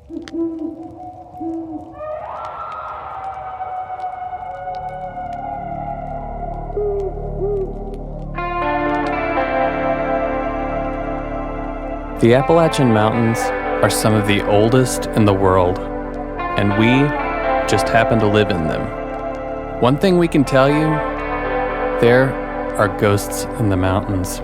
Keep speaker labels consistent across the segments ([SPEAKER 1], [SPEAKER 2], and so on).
[SPEAKER 1] The Appalachian Mountains are some of the oldest in the world, and we just happen to live in them. One thing we can tell you, there are ghosts in the mountains.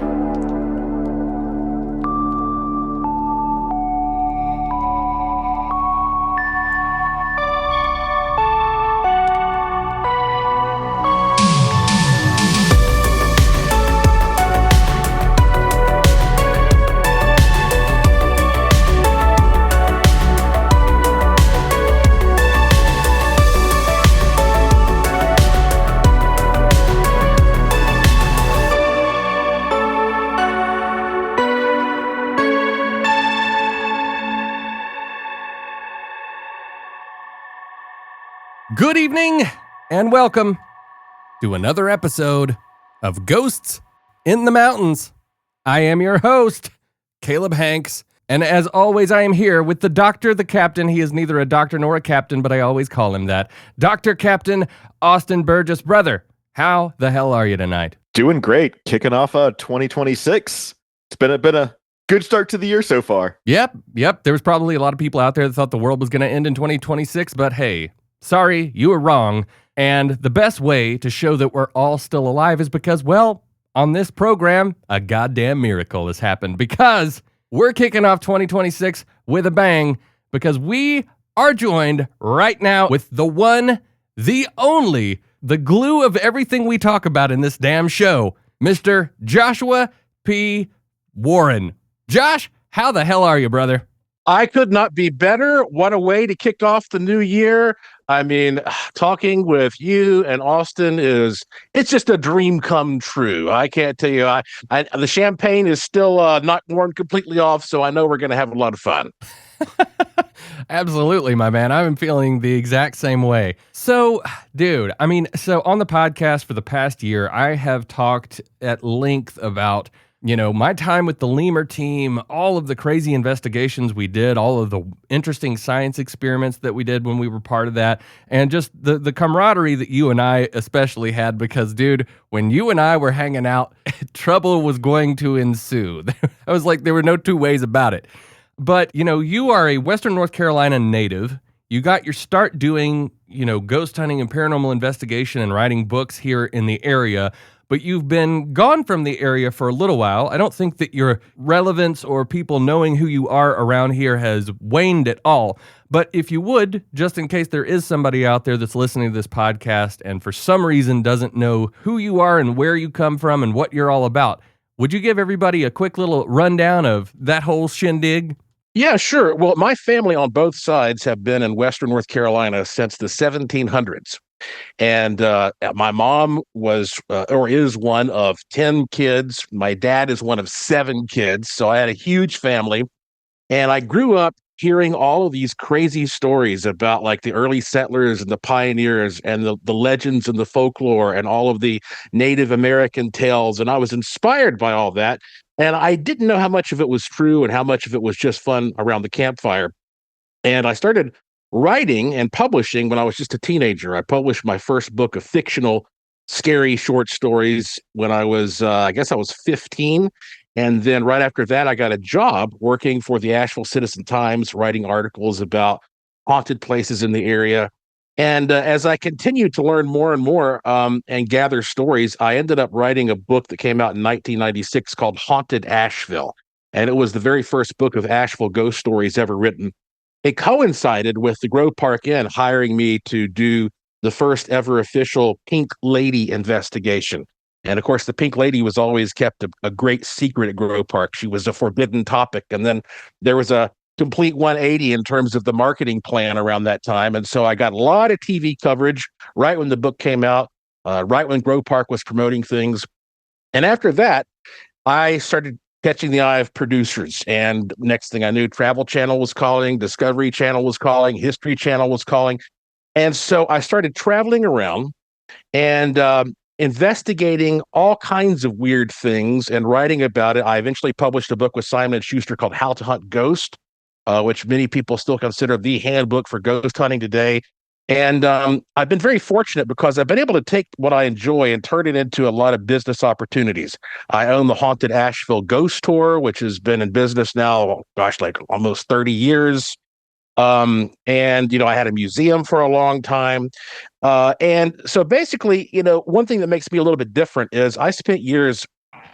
[SPEAKER 2] Good evening, and welcome to another episode of Ghosts in the Mountains. I am your host, Caleb Hanks, and as always, I am here with the doctor, the captain. He is neither a doctor nor a captain, but I always call him that. Dr. Captain Austin Burgess. Brother, how the hell are you tonight?
[SPEAKER 3] Doing great. Kicking off 2026. It's been a good start to the year so far.
[SPEAKER 2] Yep. There was probably a lot of people out there that thought the world was going to end in 2026, but hey, sorry, you were wrong. And the best way to show that we're all still alive is because, well, on this program, a goddamn miracle has happened because we're kicking off 2026 with a bang because we are joined right now with the one, the only, the glue of everything we talk about in this damn show, Mr. Joshua P. Warren. Josh, how the hell are you, brother?
[SPEAKER 4] I could not be better. What a way to kick off the new year. I mean, talking with you and Austin it's just a dream come true. I can't tell you, the champagne is still not worn completely off, so I know we're going to have a lot of fun.
[SPEAKER 2] Absolutely, my man. I'm feeling the exact same way. So, dude, so on the podcast for the past year, I have talked at length about my time with the Lemur team, all of the crazy investigations we did, all of the interesting science experiments that we did when we were part of that, and just the camaraderie that you and I especially had because, dude, when you and I were hanging out, trouble was going to ensue. I was like, there were no two ways about it. But, you are a Western North Carolina native. You got your start doing, ghost hunting and paranormal investigation and writing books here in the area. But you've been gone from the area for a little while. I don't think that your relevance or people knowing who you are around here has waned at all. But if you would, just in case there is somebody out there that's listening to this podcast and for some reason doesn't know who you are and where you come from and what you're all about, would you give everybody a quick little rundown of that whole shindig?
[SPEAKER 4] Yeah, sure. Well, my family on both sides have been in Western North Carolina since the 1700s. And my mom was or is one of 10 kids. My dad is one of 7 kids. So I had a huge family. And I grew up hearing all of these crazy stories about like the early settlers and the pioneers and the legends and the folklore and all of the Native American tales. And I was inspired by all that. And I didn't know how much of it was true and how much of it was just fun around the campfire. And I started writing and publishing when I was just a teenager. I published my first book of fictional, scary short stories when I was, I guess I was 15. And then right after that, I got a job working for the Asheville Citizen-Times, writing articles about haunted places in the area. And as I continued to learn more and more and gather stories, I ended up writing a book that came out in 1996 called Haunted Asheville. And it was the very first book of Asheville ghost stories ever written. It coincided with the Grove Park Inn hiring me to do the first ever official Pink Lady investigation. And of course, the Pink Lady was always kept a great secret at Grove Park. She was a forbidden topic. And then there was a complete 180 in terms of the marketing plan around that time. And so I got a lot of TV coverage right when the book came out, right when Grove Park was promoting things. And after that, I started catching the eye of producers. And next thing I knew, Travel Channel was calling, Discovery Channel was calling, History Channel was calling. And so I started traveling around and investigating all kinds of weird things and writing about it. I eventually published a book with Simon & Schuster called How to Hunt Ghosts. which many people still consider the handbook for ghost hunting today. And I've been very fortunate because I've been able to take what I enjoy and turn it into a lot of business opportunities. I own the Haunted Asheville Ghost Tour, which has been in business now, gosh, like almost 30 years. And I had a museum for a long time. And so basically, one thing that makes me a little bit different is I spent years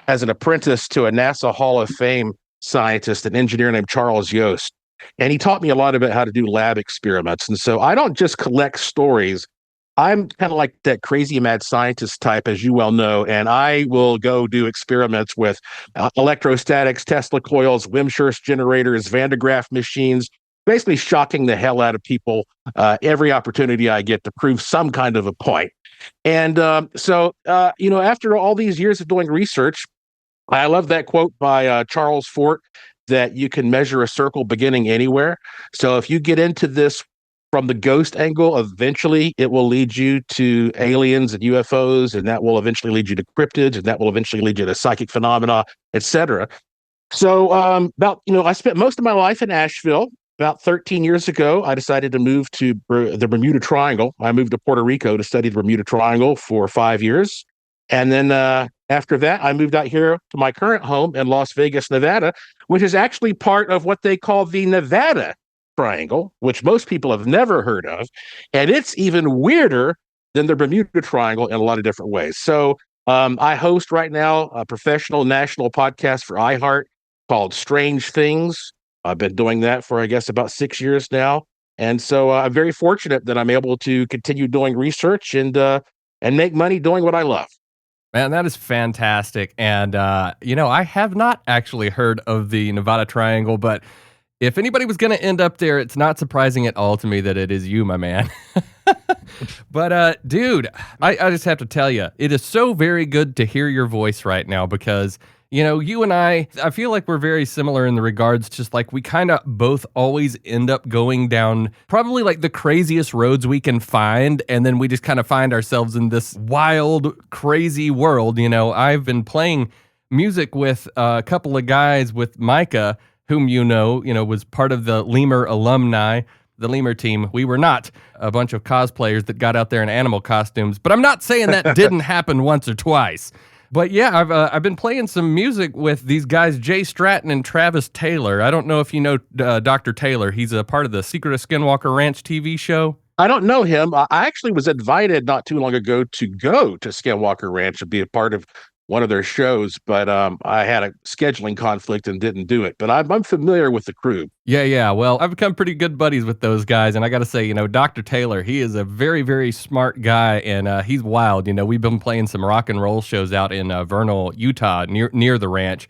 [SPEAKER 4] as an apprentice to a NASA Hall of Fame scientist, an engineer named Charles Yost. And he taught me a lot about how to do lab experiments. And so I don't just collect stories. I'm kind of like that crazy mad scientist type, as you well know, and I will go do experiments with electrostatics, Tesla coils, Wimshurst generators, Van de Graaff machines, basically shocking the hell out of people every opportunity I get to prove some kind of a point. And after all these years of doing research, I love that quote by Charles Fort that you can measure a circle beginning anywhere. So if you get into this from the ghost angle, eventually it will lead you to aliens and UFOs, and that will eventually lead you to cryptids, and that will eventually lead you to psychic phenomena, etc. So I spent most of my life in Asheville. About 13 years ago, I decided to move to the Bermuda Triangle. I moved to Puerto Rico to study the Bermuda Triangle for 5 years. And then after that, I moved out here to my current home in Las Vegas, Nevada, which is actually part of what they call the Nevada Triangle, which most people have never heard of. And it's even weirder than the Bermuda Triangle in a lot of different ways. So I host right now a professional national podcast for iHeart called Strange Things. I've been doing that for, I guess, about 6 years now. And so I'm very fortunate that I'm able to continue doing research and make money doing what I love.
[SPEAKER 2] Man, that is fantastic. And, I have not actually heard of the Nevada Triangle, but if anybody was going to end up there, it's not surprising at all to me that it is you, my man. But, dude, I just have to tell you, it is so very good to hear your voice right now because, you and I feel like we're very similar in the regards, just like we kind of both always end up going down probably like the craziest roads we can find. And then we just kind of find ourselves in this wild, crazy world. I've been playing music with a couple of guys with Micah, whom was part of the Lemur alumni, the Lemur team. We were not a bunch of cosplayers that got out there in animal costumes, but I'm not saying that didn't happen once or twice. But yeah, I've been playing some music with these guys, Jay Stratton and Travis Taylor. I don't know if you know Dr. Taylor. He's a part of the Secret of Skinwalker Ranch TV show.
[SPEAKER 4] I don't know him. I actually was invited not too long ago to go to Skinwalker Ranch and be a part of one of their shows, but I had a scheduling conflict and didn't do it. But I'm familiar with the crew.
[SPEAKER 2] Yeah. Well, I've become pretty good buddies with those guys, and I got to say, Dr. Taylor, he is a very, very smart guy, and he's wild. We've been playing some rock and roll shows out in Vernal, Utah, near the ranch,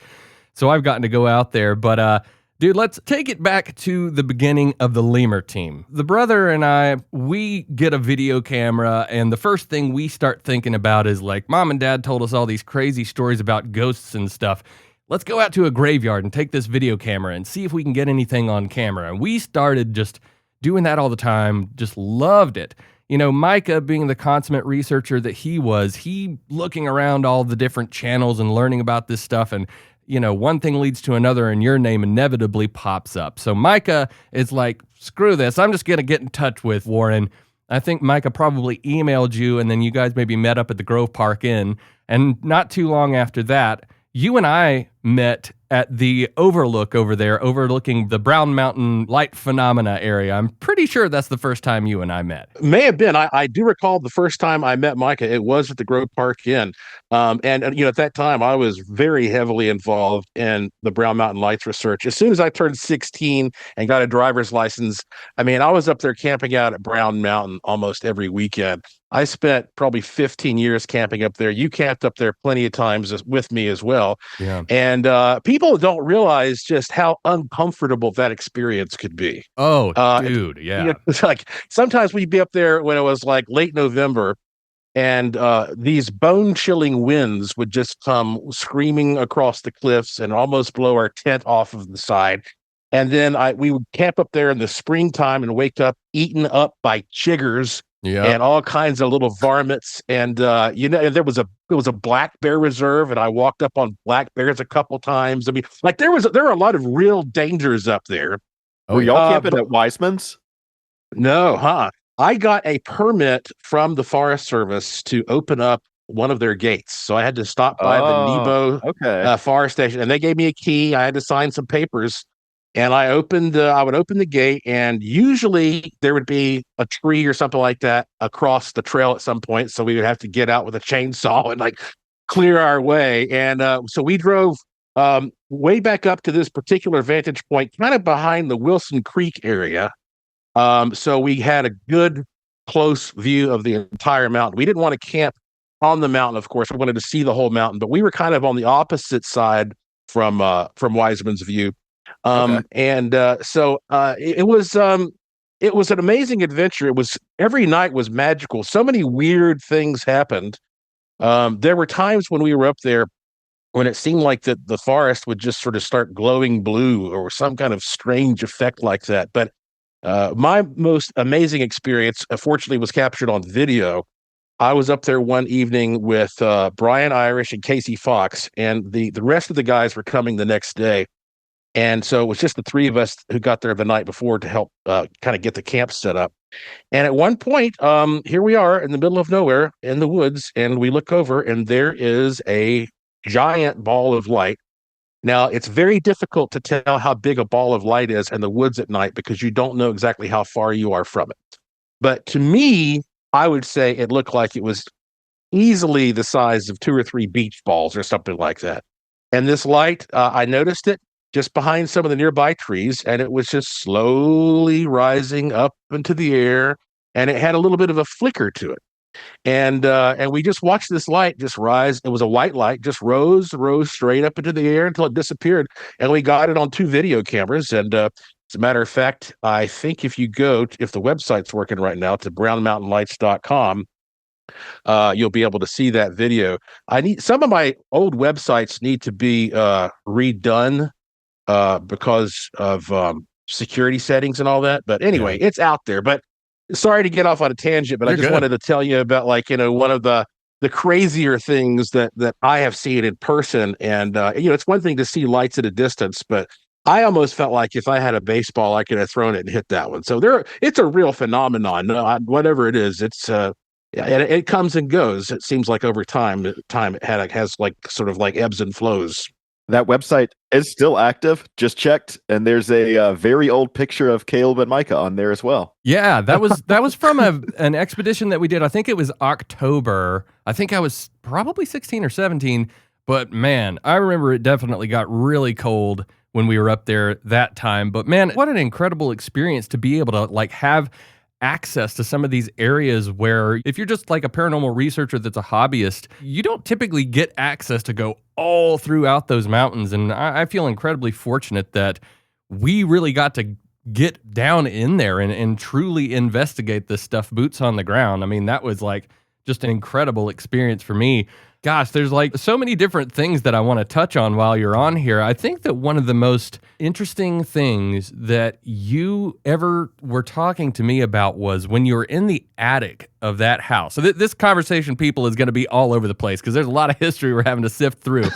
[SPEAKER 2] so I've gotten to go out there. But dude, let's take it back to the beginning of the Lemur team. The brother and I, we get a video camera, and the first thing we start thinking about is like, Mom and Dad told us all these crazy stories about ghosts and stuff. Let's go out to a graveyard and take this video camera and see if we can get anything on camera. And we started just doing that all the time, just loved it. Micah, being the consummate researcher that he was, he looking around all the different channels and learning about this stuff, and one thing leads to another and your name inevitably pops up. So Micah is like, screw this. I'm just going to get in touch with Warren. I think Micah probably emailed you, and then you guys maybe met up at the Grove Park Inn. And not too long after that, you and I met at the overlook over there, overlooking the Brown Mountain light phenomena area. I'm pretty sure that's the first time you and I met.
[SPEAKER 4] May have been. I do recall the first time I met Micah. It was at the Grove Park Inn. And at that time, I was very heavily involved in the Brown Mountain Lights research. As soon as I turned 16 and got a driver's license, I was up there camping out at Brown Mountain almost every weekend. I spent probably 15 years camping up there. You camped up there plenty of times with me as well.
[SPEAKER 2] Yeah.
[SPEAKER 4] And people don't realize just how uncomfortable that experience could be.
[SPEAKER 2] Oh, dude, yeah.
[SPEAKER 4] It's like sometimes we'd be up there when it was like late November, and these bone-chilling winds would just come screaming across the cliffs and almost blow our tent off of the side. And then we would camp up there in the springtime and wake up eaten up by chiggers.
[SPEAKER 2] Yeah,
[SPEAKER 4] and all kinds of little varmints, and there was a black bear reserve, and I walked up on black bears a couple times. There are a lot of real dangers up there,
[SPEAKER 2] Oh,
[SPEAKER 3] Were
[SPEAKER 2] yeah.
[SPEAKER 3] y'all camping
[SPEAKER 4] But
[SPEAKER 3] at Wiseman's?
[SPEAKER 4] no, huh? I got a permit from the Forest Service to open up one of their gates. So I had to stop by the
[SPEAKER 3] Oh,
[SPEAKER 4] Nebo
[SPEAKER 3] okay.
[SPEAKER 4] Forest Station, and they gave me a key. I had to sign some papers, and I would open the gate, and usually there would be a tree or something like that across the trail at some point. So we would have to get out with a chainsaw and like clear our way. And so we drove way back up to this particular vantage point, kind of behind the Wilson Creek area. So we had a good close view of the entire mountain. We didn't want to camp on the mountain, of course. We wanted to see the whole mountain, but we were kind of on the opposite side from Wiseman's view.
[SPEAKER 3] Okay.
[SPEAKER 4] It was an amazing adventure. It was every night was magical. So many weird things happened. There were times when we were up there when it seemed like that the forest would just sort of start glowing blue or some kind of strange effect like that. But my most amazing experience, fortunately, was captured on video. I was up there one evening with Brian Irish and Casey Fox, and the rest of the guys were coming the next day. And so it was just the three of us who got there the night before to help kind of get the camp set up. And at one point, here we are in the middle of nowhere in the woods, and we look over, and there is a giant ball of light. Now, it's very difficult to tell how big a ball of light is in the woods at night because you don't know exactly how far you are from it. But to me, I would say it looked like it was easily the size of 2 or 3 beach balls or something like that. And this light, I noticed it just behind some of the nearby trees, and it was just slowly rising up into the air, and it had a little bit of a flicker to it. And we just watched this light just rise. It was a white light, just rose straight up into the air until it disappeared. And we got it on 2 video cameras. And as a matter of fact, I think if you go, if the website's working right now, to brownmountainlights.com, you'll be able to see that video. I need some of my old websites need to be redone because of security settings and all that. But anyway, it's out there. But sorry to get off on a tangent, but I just wanted to tell you about, like, one of the crazier things that I have seen in person. And it's one thing to see lights at a distance, but I almost felt like if I had a baseball, I could have thrown it and hit that one. So it's a real phenomenon. Whatever it is, it's it comes and goes. It seems like over time it has like sort of like ebbs and flows.
[SPEAKER 3] That website is still active. Just checked, and there's a very old picture of Caleb and Micah on there as well.
[SPEAKER 2] Yeah, that was from an expedition that we did. I think it was October. I think I was probably 16 or 17. But man, I remember it definitely got really cold when we were up there that time. But man, what an incredible experience to be able to like have access to some of these areas where if you're just like a paranormal researcher that's a hobbyist, you don't typically get access to go all throughout those mountains. And I feel incredibly fortunate that we really got to get down in there and truly investigate this stuff, boots on the ground. I mean, that was like just an incredible experience for me. Gosh, there's like so many different things that I want to touch on while you're on here. I think that one of the most interesting things that you ever were talking to me about was when you were in the attic of that house. So this conversation, people, is going to be all over the place because there's a lot of history we're having to sift through.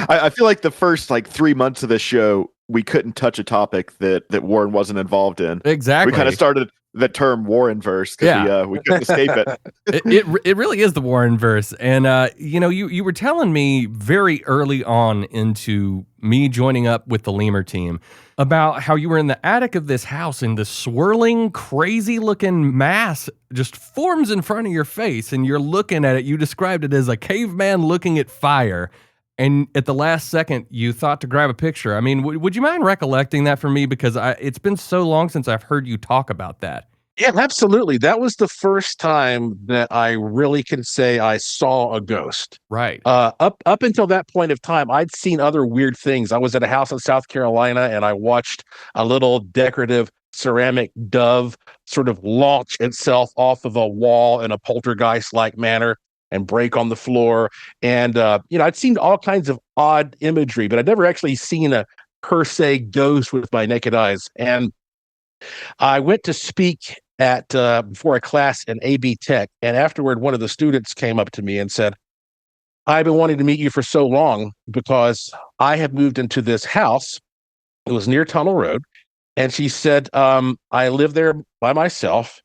[SPEAKER 3] I feel like the first 3 months of this show, we couldn't touch a topic that Warren wasn't involved in.
[SPEAKER 2] Exactly.
[SPEAKER 3] We kind of started the term Warren verse because we couldn't escape it.
[SPEAKER 2] It really is the Warren verse. And, you were telling me very early on into me joining up with the Lemur team about how you were in the attic of this house and this swirling, crazy looking mass just forms in front of your face and you're looking at it. You described it as a caveman looking at fire. And at the last second, you thought to grab a picture. I mean, would you mind recollecting that for me? Because it's been so long since I've heard you talk about that.
[SPEAKER 4] Yeah, absolutely. That was the first time that I really can say I saw a ghost.
[SPEAKER 2] Right.
[SPEAKER 4] Up until that point of time, I'd seen other weird things. I was at a house in South Carolina, and I watched a little decorative ceramic dove sort of launch itself off of a wall in a poltergeist-like manner and break on the floor. And, I'd seen all kinds of odd imagery, but I'd never actually seen a per se ghost with my naked eyes. And I went to speak at before a class in AB Tech. And afterward, one of the students came up to me and said, I've been wanting to meet you for so long because I have moved into this house. It was near Tunnel Road. And she said, I live there by myself.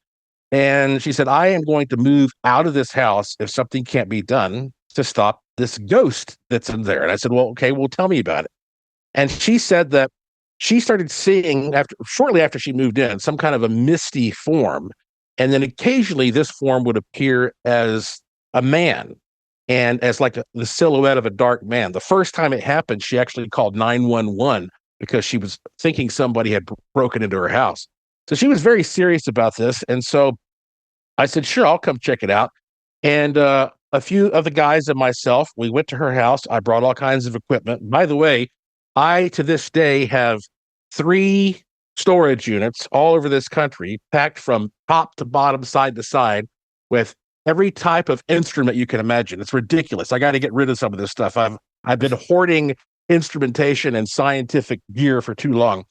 [SPEAKER 4] And she said, I am going to move out of this house if something can't be done to stop this ghost that's in there. And I said, well, okay, well, tell me about it. And she said that she started seeing shortly after she moved in, some kind of a misty form. And then occasionally this form would appear as a man and as like the silhouette of a dark man. The first time it happened, she actually called 911 because she was thinking somebody had broken into her house. So she was very serious about this. And so I said, sure, I'll come check it out. And a few of the guys and myself, we went to her house. I brought all kinds of equipment. By the way, I, to this day, have 3 storage units all over this country, packed from top to bottom, side to side, with every type of instrument you can imagine. It's ridiculous. I got to get rid of some of this stuff. I've been hoarding instrumentation and scientific gear for too long.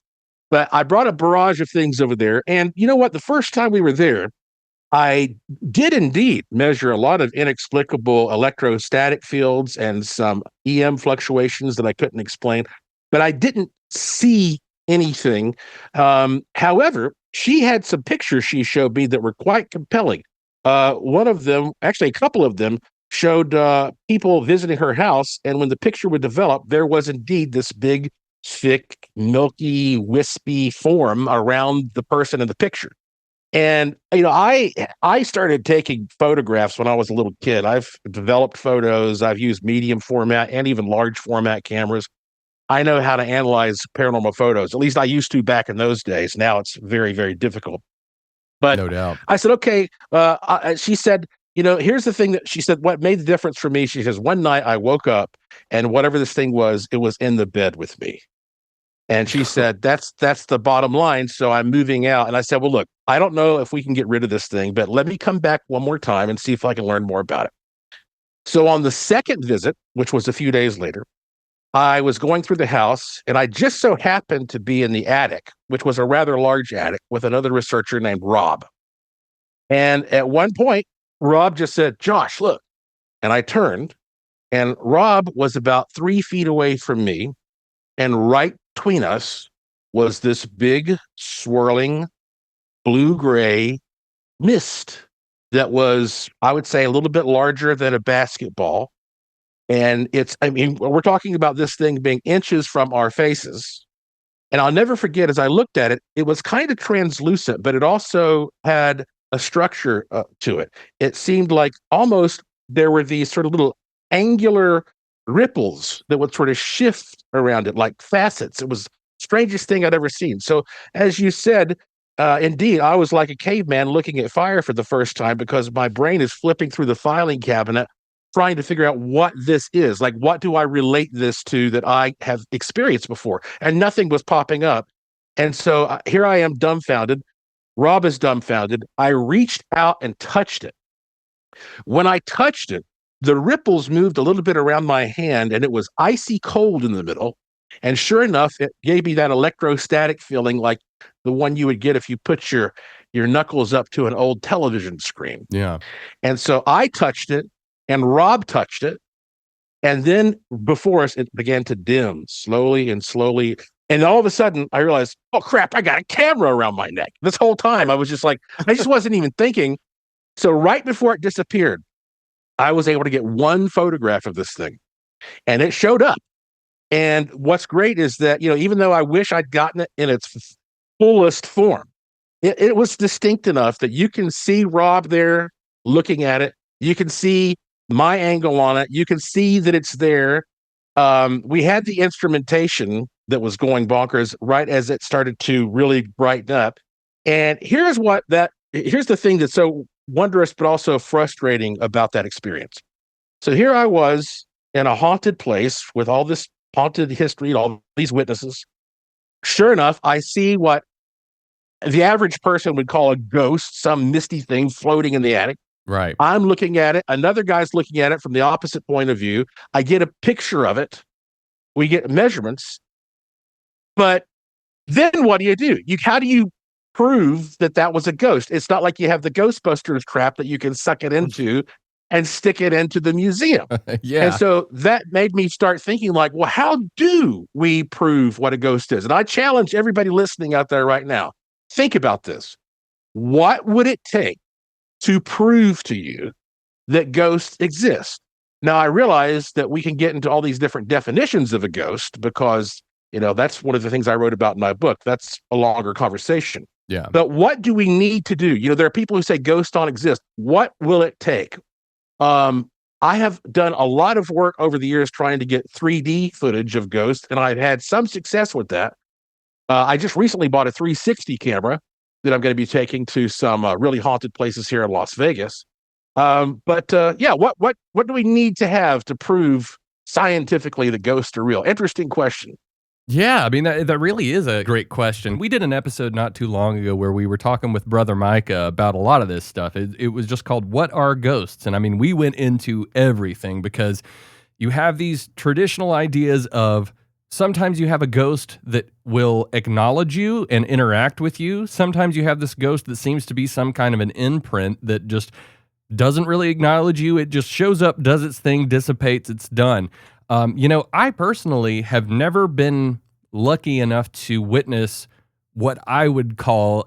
[SPEAKER 4] But I brought a barrage of things over there. And you know what? The first time we were there, I did indeed measure a lot of inexplicable electrostatic fields and some EM fluctuations that I couldn't explain, but I didn't see anything. However, she had some pictures she showed me that were quite compelling. One of them, actually, a couple of them, showed people visiting her house, and when the picture would develop, there was indeed this big, thick, milky, wispy form around the person in the picture. And I started taking photographs when I was a little kid. I've developed photos. I've used medium format and even large format cameras. I know how to analyze paranormal photos. At least I used to back in those days. Now it's very, very difficult. But
[SPEAKER 2] No doubt.
[SPEAKER 4] I said, okay. She said, here's the thing that she said, what made the difference for me? She says, one night I woke up and whatever this thing was, it was in the bed with me. And she said, that's the bottom line. So I'm moving out. And I said, well, look, I don't know if we can get rid of this thing, but let me come back one more time and see if I can learn more about it. So on the second visit, which was a few days later, I was going through the house and I just so happened to be in the attic, which was a rather large attic with another researcher named Rob. And at one point, Rob just said, Josh, look. And I turned and Rob was about 3 feet away from me. And right between us was this big, swirling, blue-gray mist that was, I would say, a little bit larger than a basketball. And we're talking about this thing being inches from our faces. And I'll never forget, as I looked at it, it was kind of translucent, but it also had a structure to it. It seemed like almost there were these sort of little angular ripples that would sort of shift around it like facets. It was the strangest thing I'd ever seen. So as you said, indeed, I was like a caveman looking at fire for the first time because my brain is flipping through the filing cabinet trying to figure out what this is. Like, what do I relate this to that I have experienced before? And nothing was popping up. And so here I am dumbfounded. Rob is dumbfounded. I reached out and touched it. When I touched it, the ripples moved a little bit around my hand and it was icy cold in the middle. And sure enough, it gave me that electrostatic feeling like the one you would get if you put your knuckles up to an old television screen.
[SPEAKER 2] Yeah.
[SPEAKER 4] And so I touched it and Rob touched it. And then before us, it began to dim slowly and slowly. And all of a sudden I realized, oh crap, I got a camera around my neck. This whole time I was just like, I just wasn't even thinking. So right before it disappeared, I was able to get one photograph of this thing and it showed up. And what's great is that, even though I wish I'd gotten it in its fullest form, it was distinct enough that you can see Rob there looking at it. You can see my angle on it. You can see that it's there. We had the instrumentation that was going bonkers right as it started to really brighten up. And here's the thing that's so wondrous, but also frustrating about that experience. So here I was in a haunted place with all this haunted history, all these witnesses. Sure enough, I see what the average person would call a ghost, some misty thing floating in the attic.
[SPEAKER 2] Right.
[SPEAKER 4] I'm looking at it. Another guy's looking at it from the opposite point of view. I get a picture of it. We get measurements. But then what do? How do you prove that was a ghost? It's not like you have the Ghostbusters crap that you can suck it into and stick it into the museum.
[SPEAKER 2] Yeah.
[SPEAKER 4] And so that made me start thinking like, well, how do we prove what a ghost is? And I challenge everybody listening out there right now. Think about this. What would it take to prove to you that ghosts exist? Now, I realize that we can get into all these different definitions of a ghost because, that's one of the things I wrote about in my book. That's a longer conversation.
[SPEAKER 2] Yeah.
[SPEAKER 4] But what do we need to do? There are people who say ghosts don't exist. What will it take? I have done a lot of work over the years trying to get 3D footage of ghosts, and I've had some success with that. I just recently bought a 360 camera that I'm going to be taking to some really haunted places here in Las Vegas. What do we need to have to prove scientifically that ghosts are real? Interesting question.
[SPEAKER 2] Yeah, I mean, that really is a great question. We did an episode not too long ago where we were talking with Brother Micah about a lot of this stuff. It was just called What Are Ghosts? And I mean, we went into everything because you have these traditional ideas of sometimes you have a ghost that will acknowledge you and interact with you. Sometimes you have this ghost that seems to be some kind of an imprint that just doesn't really acknowledge you. It just shows up, does its thing, dissipates, it's done. I personally have never been lucky enough to witness what I would call,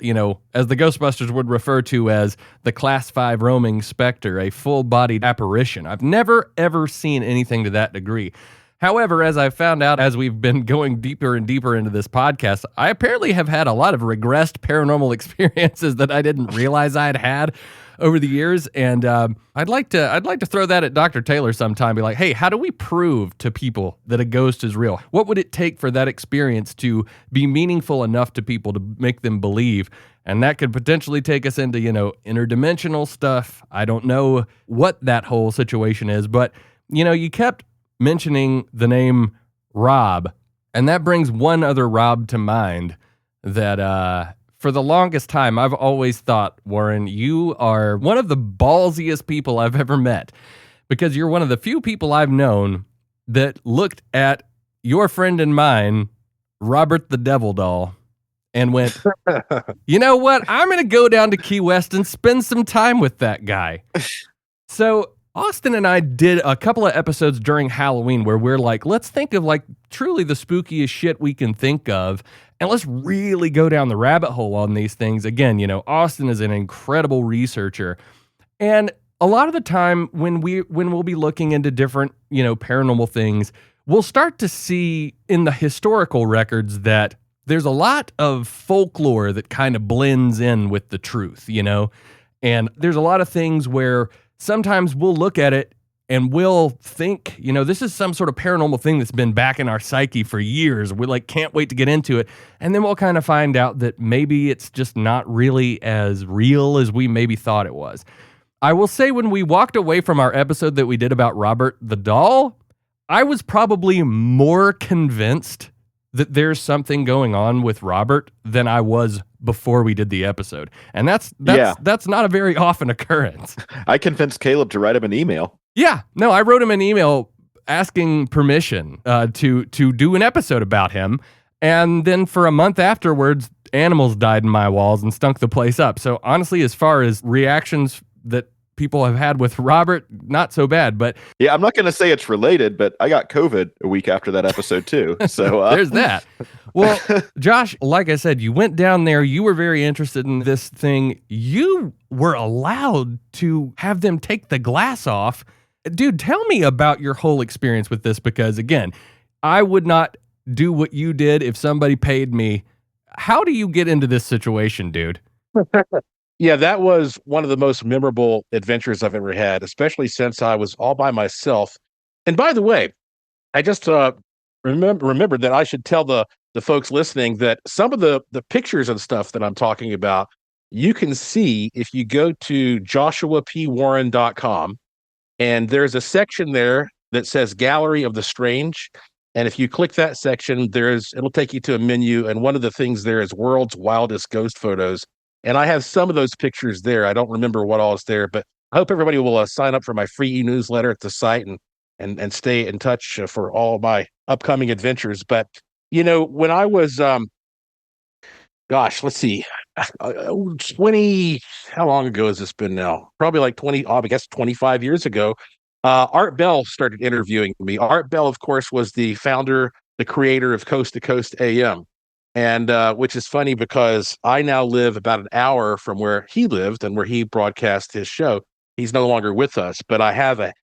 [SPEAKER 2] as the Ghostbusters would refer to as the Class 5 roaming specter, a full-bodied apparition. I've never, ever seen anything to that degree. However, as I found out as we've been going deeper and deeper into this podcast, I apparently have had a lot of regressed paranormal experiences that I didn't realize I had over the years, and I'd like to throw that at Dr. Taylor sometime. Be like, hey, how do we prove to people that a ghost is real? What would it take for that experience to be meaningful enough to people to make them believe? And that could potentially take us into interdimensional stuff. I don't know what that whole situation is, but you kept mentioning the name Rob, and that brings one other Rob to mind that for the longest time, I've always thought, Warren, you are one of the ballsiest people I've ever met because you're one of the few people I've known that looked at your friend and mine, Robert the Devil Doll, and went, you know what? I'm going to go down to Key West and spend some time with that guy. So Austin and I did a couple of episodes during Halloween where we're like, let's think of like truly the spookiest shit we can think of. And let's really go down the rabbit hole on these things. Again, Austin is an incredible researcher. And a lot of the time when we'll be looking into different, paranormal things, we'll start to see in the historical records that there's a lot of folklore that kind of blends in with the truth, And there's a lot of things where sometimes we'll look at it and we'll think, this is some sort of paranormal thing that's been back in our psyche for years. We can't wait to get into it. And then we'll kind of find out that maybe it's just not really as real as we maybe thought it was. I will say when we walked away from our episode that we did about Robert the Doll, I was probably more convinced that there's something going on with Robert than I was before we did the episode. And that's not a very often occurrence.
[SPEAKER 3] I convinced Caleb to write him an email.
[SPEAKER 2] Yeah, no, I wrote him an email asking permission to do an episode about him. And then for a month afterwards, animals died in my walls and stunk the place up. So honestly, as far as reactions that people have had with Robert, not so bad. But
[SPEAKER 3] yeah, I'm not going to say it's related, but I got COVID a week after that episode too. So
[SPEAKER 2] there's that. Well, Josh, like I said, you went down there. You were very interested in this thing. You were allowed to have them take the glass off. Dude, tell me about your whole experience with this, because again, I would not do what you did if somebody paid me. How do you get into this situation, dude?
[SPEAKER 4] Yeah, that was one of the most memorable adventures I've ever had, especially since I was all by myself. And by the way, I just remembered that I should tell the folks listening that some of the pictures and stuff that I'm talking about, you can see if you go to joshuapwarren.com, and there's a section there that says Gallery of the Strange. And if you click that section, it'll take you to a menu. And one of the things there is World's Wildest Ghost Photos. And I have some of those pictures there. I don't remember what all is there, but I hope everybody will sign up for my free e-newsletter at the site and stay in touch for all of my upcoming adventures. But, when I was, let's see, 20, how long ago has this been now? Probably like 20, I guess 25 years ago. Art Bell started interviewing me. Art Bell, of course, was the founder, the creator of Coast to Coast AM. And which is funny because I now live about an hour from where he lived and where he broadcast his show. He's no longer with us, but I have a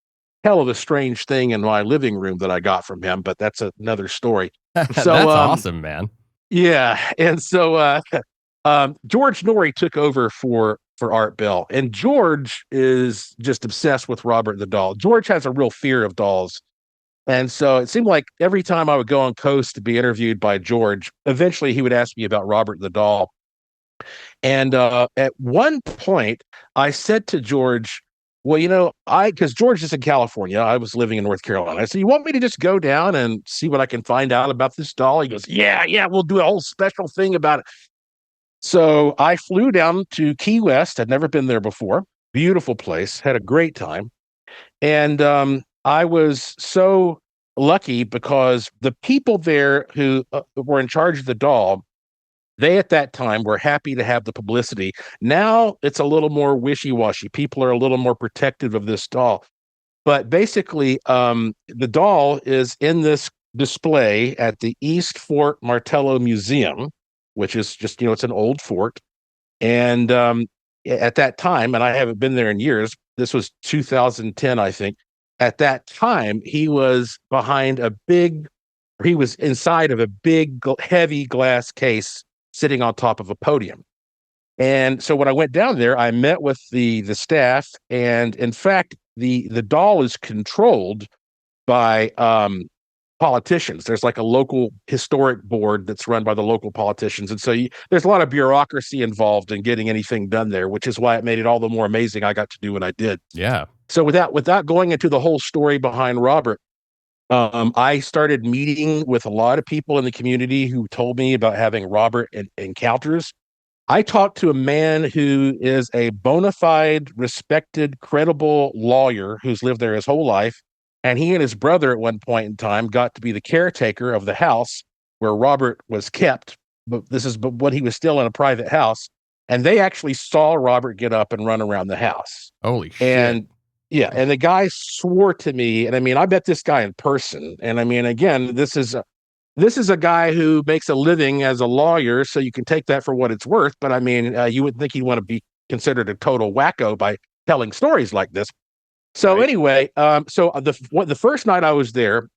[SPEAKER 4] hell of a strange thing in my living room that I got from him, but that's another story. So
[SPEAKER 2] That's awesome, man.
[SPEAKER 4] yeah. And so George Norrie took over for Art Bell, and George is just obsessed with Robert the Doll. George has a real fear of dolls. And so it seemed like every time I would go on Coast to be interviewed by George, eventually he would ask me about Robert the Doll. And at one point, I said to George, well, because George is in California, I was living in North Carolina. I said, you want me to just go down and see what I can find out about this doll? He goes, yeah, we'll do a whole special thing about it. So I flew down to Key West. I'd never been there before. Beautiful place, had a great time. And I was so lucky because the people there who were in charge of the doll, they at that time were happy to have the publicity. Now it's a little more wishy-washy. People are a little more protective of this doll. But basically, the doll is in this display at the East Fort Martello Museum, which is just, it's an old fort. And at that time, and I haven't been there in years, this was 2010, I think. At that time, he was inside of a big, heavy glass case sitting on top of a podium. And so when I went down there, I met with the staff. And in fact, the doll is controlled by politicians. There's like a local historic board that's run by the local politicians. And so there's a lot of bureaucracy involved in getting anything done there, which is why it made it all the more amazing I got to do what I did.
[SPEAKER 2] Yeah.
[SPEAKER 4] So without going into the whole story behind Robert, I started meeting with a lot of people in the community who told me about having Robert encounters. I talked to a man who is a bona fide, respected, credible lawyer who's lived there his whole life. And he and his brother at one point in time got to be the caretaker of the house where Robert was kept. But this is when he was still in a private house. And they actually saw Robert get up and run around the house.
[SPEAKER 2] Holy shit.
[SPEAKER 4] And yeah, and the guy swore to me, and I mean, I met this guy in person. And I mean, again, this is a guy who makes a living as a lawyer, so you can take that for what it's worth. But I mean, you would think he'd want to be considered a total wacko by telling stories like this. So
[SPEAKER 3] Right.
[SPEAKER 4] anyway, so the first night I was there,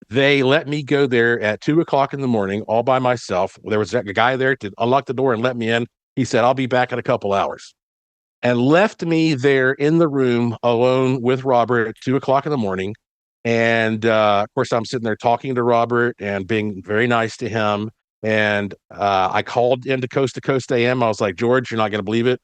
[SPEAKER 4] they let me go there at 2:00 in the morning all by myself. There was a guy there to unlock the door and let me in. He said, I'll be back in a couple hours. And left me there in the room alone with Robert at 2:00 in the morning. And of course, I'm sitting there talking to Robert and being very nice to him. And I called into Coast to Coast AM. I was like, George, you're not going to believe it.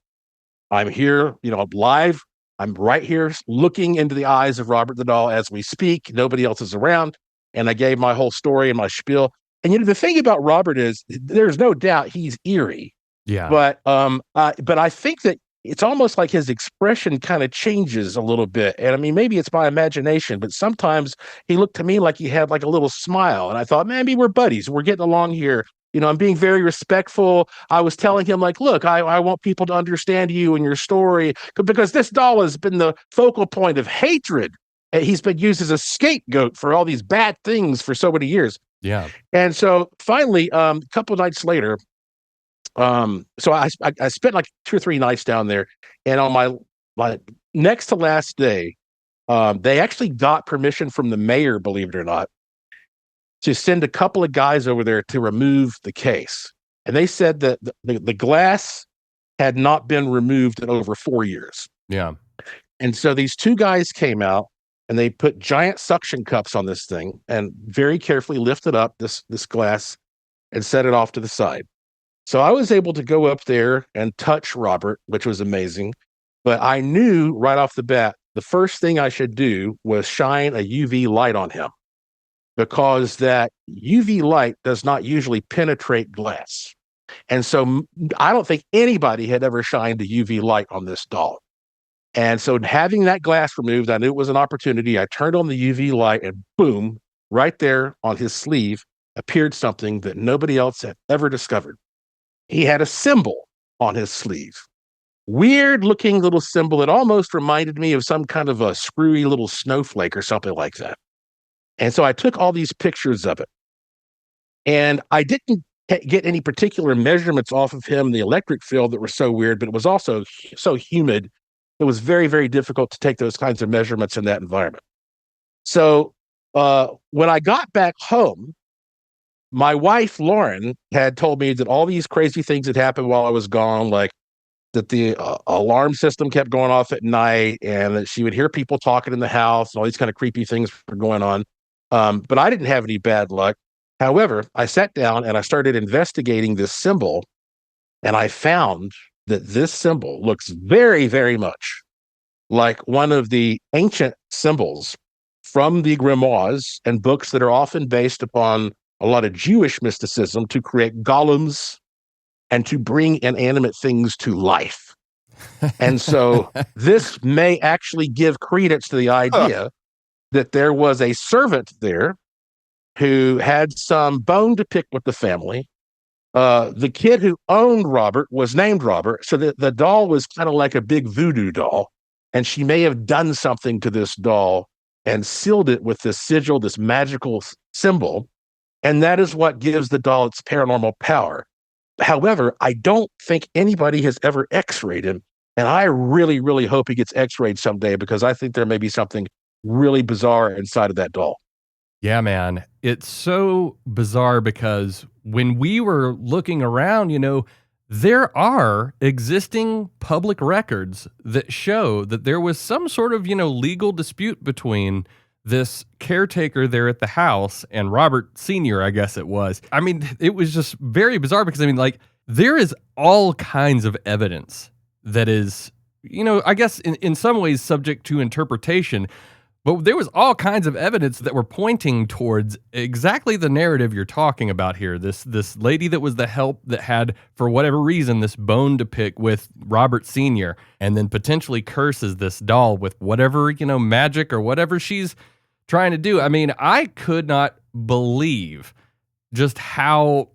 [SPEAKER 4] I'm here, live. I'm right here looking into the eyes of Robert the Doll as we speak. Nobody else is around. And I gave my whole story and my spiel. And the thing about Robert is there's no doubt he's eerie.
[SPEAKER 2] Yeah.
[SPEAKER 4] But I think that it's almost like his expression kind of changes a little bit. And I mean, maybe it's my imagination, but sometimes he looked to me like he had like a little smile. And I thought, maybe we're buddies. We're getting along here. I'm being very respectful. I was telling him like, look, I want people to understand you and your story because this doll has been the focal point of hatred. And he's been used as a scapegoat for all these bad things for so many years.
[SPEAKER 2] Yeah.
[SPEAKER 4] And so finally, a couple of nights later, so I spent like 2 or 3 nights down there, and on my next to last day, they actually got permission from the mayor, believe it or not, to send a couple of guys over there to remove the case. And they said that the glass had not been removed in over 4 years.
[SPEAKER 2] Yeah.
[SPEAKER 4] And so these 2 guys came out and they put giant suction cups on this thing and very carefully lifted up this glass and set it off to the side. So I was able to go up there and touch Robert, which was amazing. But I knew right off the bat, the first thing I should do was shine a UV light on him, because that UV light does not usually penetrate glass. And so I don't think anybody had ever shined a UV light on this doll. And so having that glass removed, I knew it was an opportunity. I turned on the UV light and boom, right there on his sleeve appeared something that nobody else had ever discovered. He had a symbol on his sleeve. Weird looking little symbol that almost reminded me of some kind of a screwy little snowflake or something like that. And so I took all these pictures of it. And I didn't get any particular measurements off of him, the electric field, that were so weird, but it was also so humid. It was very, very difficult to take those kinds of measurements in that environment. So when I got back home, my wife, Lauren, had told me that all these crazy things had happened while I was gone, like that the alarm system kept going off at night and that she would hear people talking in the house and all these kind of creepy things were going on. But I didn't have any bad luck. However, I sat down and I started investigating this symbol, and I found that this symbol looks very, very much like one of the ancient symbols from the grimoires and books that are often based upon a lot of Jewish mysticism to create golems and to bring inanimate things to life. And so this may actually give credence to the idea that there was a servant there who had some bone to pick with the family. The kid who owned Robert was named Robert, so the doll was kind of like a big voodoo doll. And she may have done something to this doll and sealed it with this sigil, this magical symbol. And that is what gives the doll its paranormal power. However, I don't think anybody has ever x-rayed him. And I really, really hope he gets x-rayed someday, because I think there may be something really bizarre inside of that doll.
[SPEAKER 2] Yeah, man. It's so bizarre because when we were looking around, there are existing public records that show that there was some sort of, legal dispute between this caretaker there at the house and Robert Sr., I guess it was. I mean, it was just very bizarre because, there is all kinds of evidence that is, I guess in some ways subject to interpretation. But there was all kinds of evidence that were pointing towards exactly the narrative you're talking about here. This lady that was the help that had, for whatever reason, this bone to pick with Robert Sr. and then potentially curses this doll with whatever, magic or whatever she's trying to do. I mean, I could not believe just how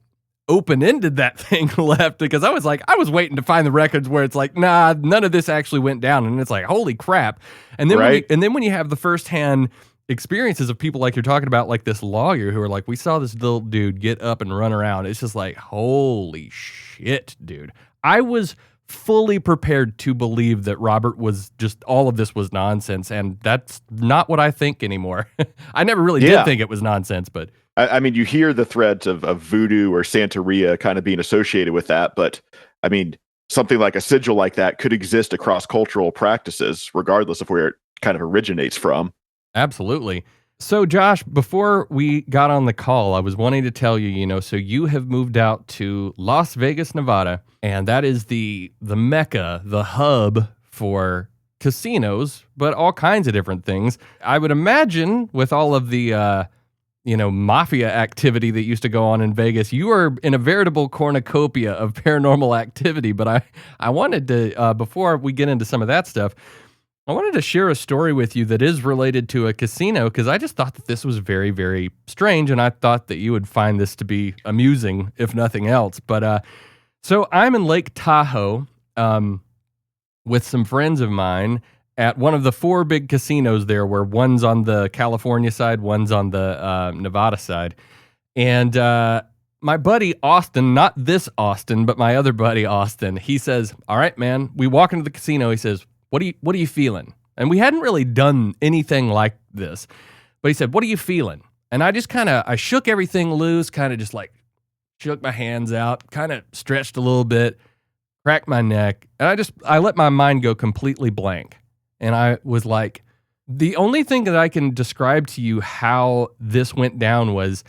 [SPEAKER 2] open-ended that thing left, because I was waiting to find the records where it's like, nah, none of this actually went down, and it's like, holy crap. And then when you have the firsthand experiences of people like you're talking about, like this lawyer who are like, we saw this little dude get up and run around. It's just like, holy shit, dude. I was fully prepared to believe that Robert was just, all of this was nonsense, and that's not what I think anymore. I never really did think it was nonsense, but
[SPEAKER 3] I mean, you hear the threads of voodoo or Santeria kind of being associated with that, but I mean, something like a sigil like that could exist across cultural practices, regardless of where it kind of originates from.
[SPEAKER 2] Absolutely. So, Josh, before we got on the call, I was wanting to tell you, so you have moved out to Las Vegas, Nevada, and that is the mecca, the hub for casinos, but all kinds of different things. I would imagine with all of the mafia activity that used to go on in Vegas, you are in a veritable cornucopia of paranormal activity. But I wanted to, before we get into some of that stuff, I wanted to share a story with you that is related to a casino, because I just thought that this was very, very strange, and I thought that you would find this to be amusing, if nothing else. But so I'm in Lake Tahoe with some friends of mine at one of the 4 big casinos there, where one's on the California side, one's on the Nevada side. And my buddy Austin, not this Austin, but my other buddy Austin, he says, all right, man, we walk into the casino. He says, what are you feeling? And we hadn't really done anything like this, but he said, what are you feeling? And I just I shook everything loose, kind of just like shook my hands out, kind of stretched a little bit, cracked my neck. And I let my mind go completely blank. And I was like, the only thing that I can describe to you how this went down was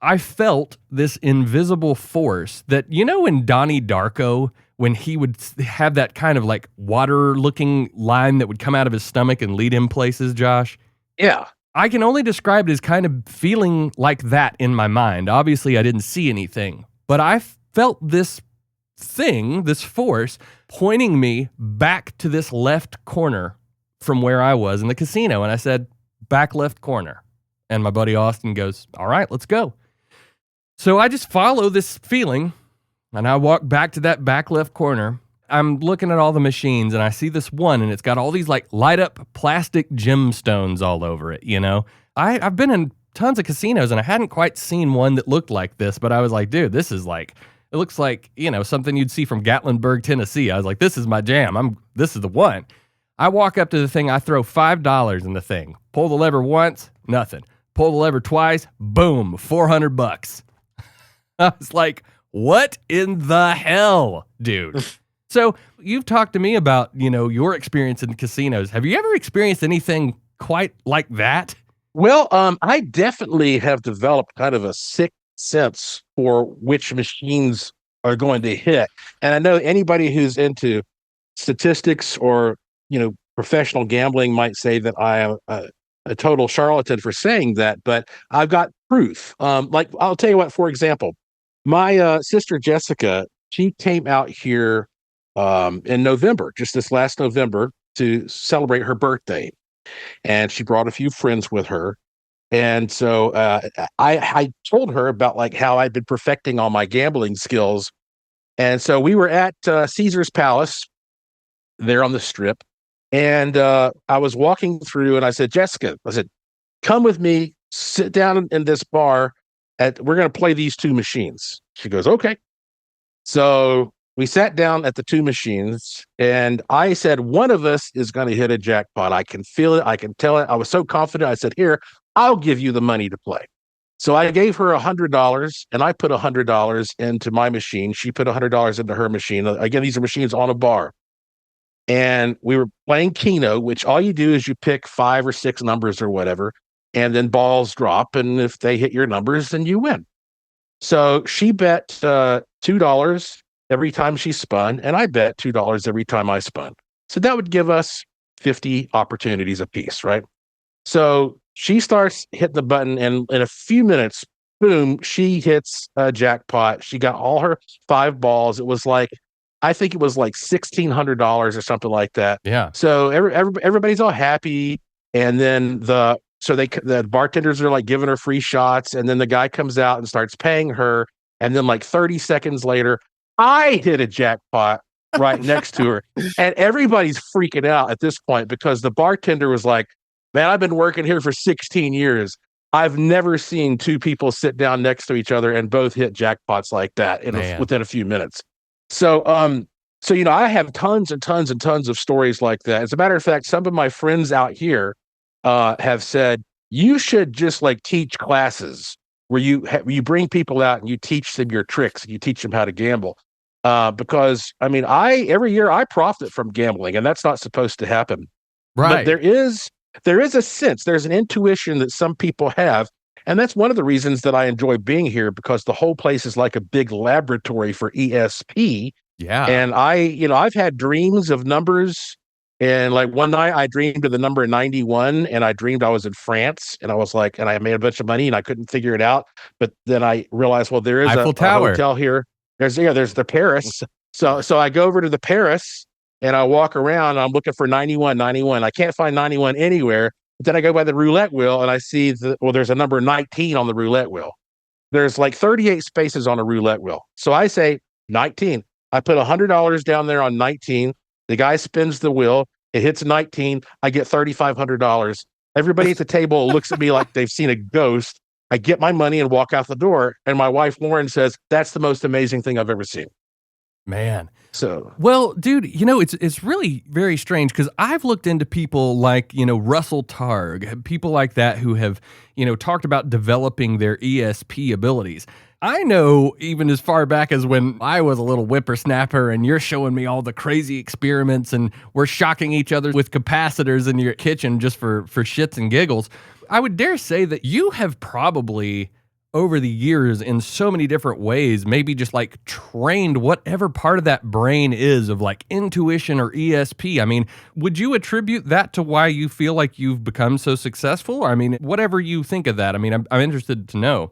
[SPEAKER 2] I felt this invisible force that, in Donnie Darko, when he would have that kind of like water looking line that would come out of his stomach and lead him places, Josh?
[SPEAKER 4] Yeah.
[SPEAKER 2] I can only describe it as kind of feeling like that in my mind. Obviously, I didn't see anything, but I felt this thing, this force, pointing me back to this left corner from where I was in the casino. And I said, back left corner. And my buddy Austin goes, all right, let's go. So I just follow this feeling, and I walk back to that back left corner, I'm looking at all the machines and I see this one and it's got all these like light up plastic gemstones all over it, you know? I've been in tons of casinos and I hadn't quite seen one that looked like this, but I was like, dude, this is like, it looks like, you know, something you'd see from Gatlinburg, Tennessee. I was like, this is my jam. This is the one. I walk up to the thing, I throw $5 in the thing. Pull the lever once, nothing. Pull the lever twice, boom, $400. I was like, what in the hell, dude? So you've talked to me about, you know, your experience in casinos. Have you ever experienced anything quite like that?
[SPEAKER 4] Well, I definitely have developed kind of a sick sense for which machines are going to hit. And I know anybody who's into statistics or, you know, professional gambling might say that I am a total charlatan for saying that, but I've got proof. Like, I'll tell you what, for example, my sister Jessica, she came out here in November, just this last November, to celebrate her birthday. And she brought a few friends with her. And so I told her about like how I'd been perfecting all my gambling skills. And so we were at Caesar's Palace there on the Strip. And I was walking through and I said, Jessica, I said, come with me, sit down in this bar. We're going to play these two machines. She goes, okay. So we sat down at the two machines and I said, one of us is going to hit a jackpot. I can feel it. I can tell it. I was so confident. I said, here, I'll give you the money to play. So I gave her $100 and I put $100 into my machine. She put $100 into her machine. Again, these are machines on a bar. And we were playing Keno, which all you do is you pick 5 or 6 numbers or whatever, and then balls drop. And if they hit your numbers, then you win. So she bet $2 every time she spun, and I bet $2 every time I spun. So that would give us 50 opportunities apiece, right? So she starts hitting the button, and in a few minutes, boom, she hits a jackpot. She got all her 5 balls. It was like, I think it was like $1,600 or something like that.
[SPEAKER 2] Yeah.
[SPEAKER 4] So everybody's all happy, and then the bartenders are like giving her free shots, and then the guy comes out and starts paying her, and then like 30 seconds later, I hit a jackpot right next to her, and everybody's freaking out at this point because the bartender was like, man, I've been working here for 16 years. I've never seen 2 people sit down next to each other and both hit jackpots like that within a few minutes. So, you know, I have tons and tons and tons of stories like that. As a matter of fact, some of my friends out here have said, you should just like teach classes where you bring people out and you teach them your tricks and you teach them how to gamble. Because I mean, every year I profit from gambling, and that's not supposed to happen.
[SPEAKER 2] Right.
[SPEAKER 4] But there is a sense, there's an intuition that some people have. And that's one of the reasons that I enjoy being here, because the whole place is like a big laboratory for ESP.
[SPEAKER 2] Yeah.
[SPEAKER 4] And I've had dreams of numbers. And like one night I dreamed of the number 91 and I dreamed I was in France, and I was like, and I made a bunch of money and I couldn't figure it out. But then I realized, well, there is a hotel here. There's the Paris. So I go over to the Paris and I walk around and I'm looking for 91. I can't find 91 anywhere. Then I go by the roulette wheel and I see there's a number 19 on the roulette wheel. There's like 38 spaces on a roulette wheel. So I say 19. I put $100 down there on 19. The guy spins the wheel. It hits 19. I get $3,500. Everybody at the table looks at me like they've seen a ghost. I get my money and walk out the door. And my wife, Lauren, says, that's the most amazing thing I've ever seen.
[SPEAKER 2] Man.
[SPEAKER 4] So,
[SPEAKER 2] well, dude, you know, it's really very strange because I've looked into people like, you know, Russell Targ, people like that who have, you know, talked about developing their ESP abilities. I know even as far back as when I was a little whippersnapper and you're showing me all the crazy experiments and we're shocking each other with capacitors in your kitchen just for shits and giggles. I would dare say that you have probably over the years in so many different ways, maybe just like trained whatever part of that brain is of like intuition or ESP. I mean, would you attribute that to why you feel like you've become so successful? I mean, whatever you think of that, I mean, I'm interested to know.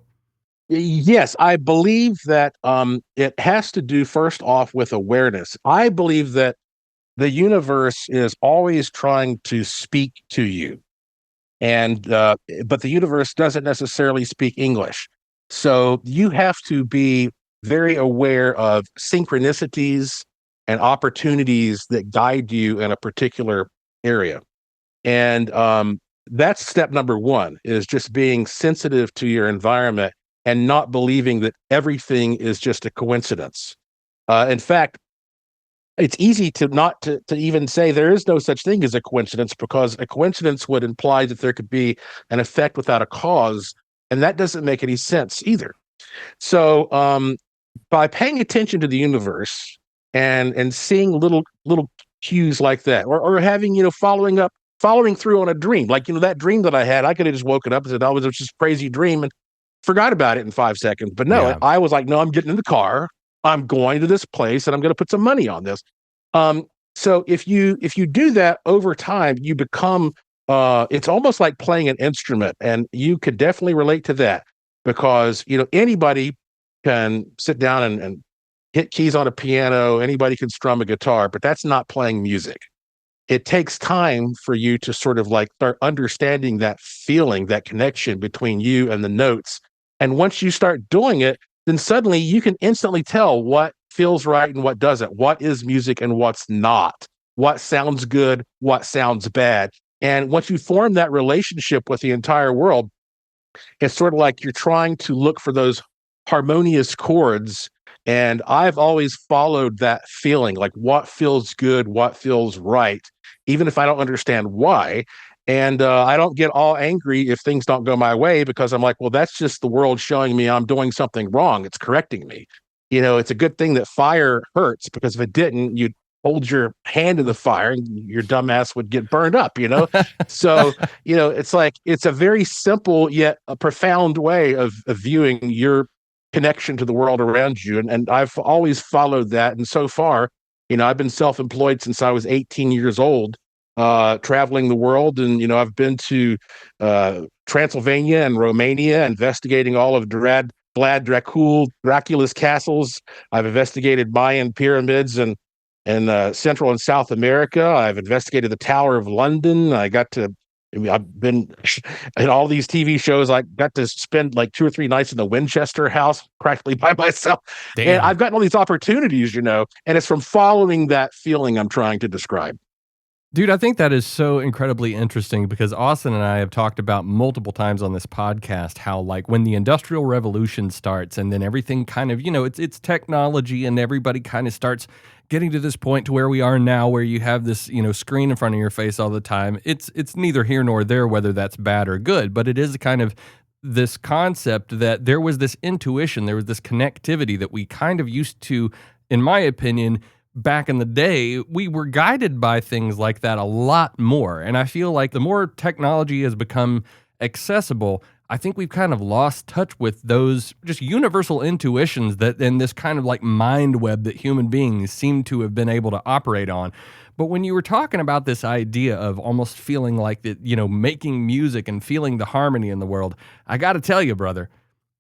[SPEAKER 4] Yes, I believe that it has to do first off with awareness. I believe that the universe is always trying to speak to you. And but the universe doesn't necessarily speak English. So you have to be very aware of synchronicities and opportunities that guide you in a particular area. And that's step number one, is just being sensitive to your environment and not believing that everything is just a coincidence. In fact, it's easy to not to even say there is no such thing as a coincidence, because a coincidence would imply that there could be an effect without a cause, and that doesn't make any sense either. So by paying attention to the universe and seeing little cues like that, or having, following through on a dream, like, that dream that I had, I could have just woken up and said, oh, it was just a crazy dream, and forgot about it in 5 seconds. But no, I was like, no, I'm getting in the car, I'm going to this place, and I'm going to put some money on this. So if you do that over time, you become, it's almost like playing an instrument, and you could definitely relate to that, because, anybody can sit down and hit keys on a piano, anybody can strum a guitar, but that's not playing music. It takes time for you to sort of like start understanding that feeling, that connection between you and the notes. And once you start doing it, then suddenly you can instantly tell what feels right and what doesn't, what is music and what's not, what sounds good, what sounds bad. And once you form that relationship with the entire world, it's sort of like you're trying to look for those harmonious chords. And I've always followed that feeling, like what feels good, what feels right, even if I don't understand why. And I don't get all angry if things don't go my way, because I'm like, well, that's just the world showing me I'm doing something wrong. It's correcting me. It's a good thing that fire hurts, because if it didn't, you'd hold your hand in the fire and your dumbass would get burned up, So, it's like, it's a very simple yet a profound way of viewing your connection to the world around you. And I've always followed that. And so far, I've been self-employed since I was 18 years old, traveling the world. And, I've been to Transylvania and Romania, investigating all of Dracula's castles. I've investigated Mayan pyramids and Central and South America. I've investigated the Tower of London. I've been in all these TV shows. I got to spend like 2 or 3 nights in the Winchester house practically by myself.
[SPEAKER 2] Damn.
[SPEAKER 4] And I've gotten all these opportunities, and it's from following that feeling I'm trying to describe.
[SPEAKER 2] Dude, I think that is so incredibly interesting, because Austin and I have talked about multiple times on this podcast how, like, when the Industrial Revolution starts and then everything kind of, it's technology, and everybody kind of starts getting to this point to where we are now, where you have this, screen in front of your face all the time. It's neither here nor there whether that's bad or good, but it is kind of this concept that there was this intuition, there was this connectivity that we kind of used to, in my opinion, back in the day, we were guided by things like that a lot more. And I feel like the more technology has become accessible, I think we've kind of lost touch with those just universal intuitions that in this kind of like mind web that human beings seem to have been able to operate on. But when you were talking about this idea of almost feeling like that, making music and feeling the harmony in the world, I got to tell you, brother,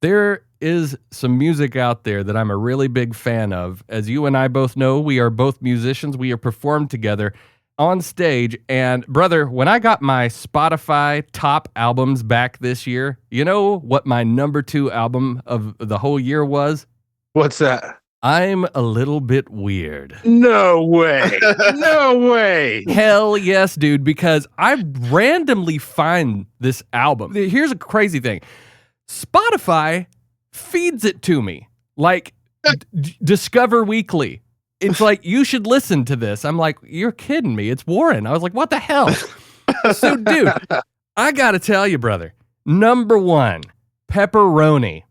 [SPEAKER 2] there is some music out there that I'm a really big fan of. As you and I both know, we are both musicians. We have performed together on stage. And brother, when I got my Spotify top albums back this year, you know what my number 2 album of the whole year was?
[SPEAKER 4] What's that?
[SPEAKER 2] I'm a Little Bit Weird.
[SPEAKER 4] No way. No way.
[SPEAKER 2] Hell yes, dude, because I randomly find this album. Here's a crazy thing. Spotify feeds it to me like Discover Weekly. It's like, you should listen to this. I'm like, you're kidding me. It's Warren. I was like, what the hell? So, dude, I got to tell you, brother, number 1, Pepperoni.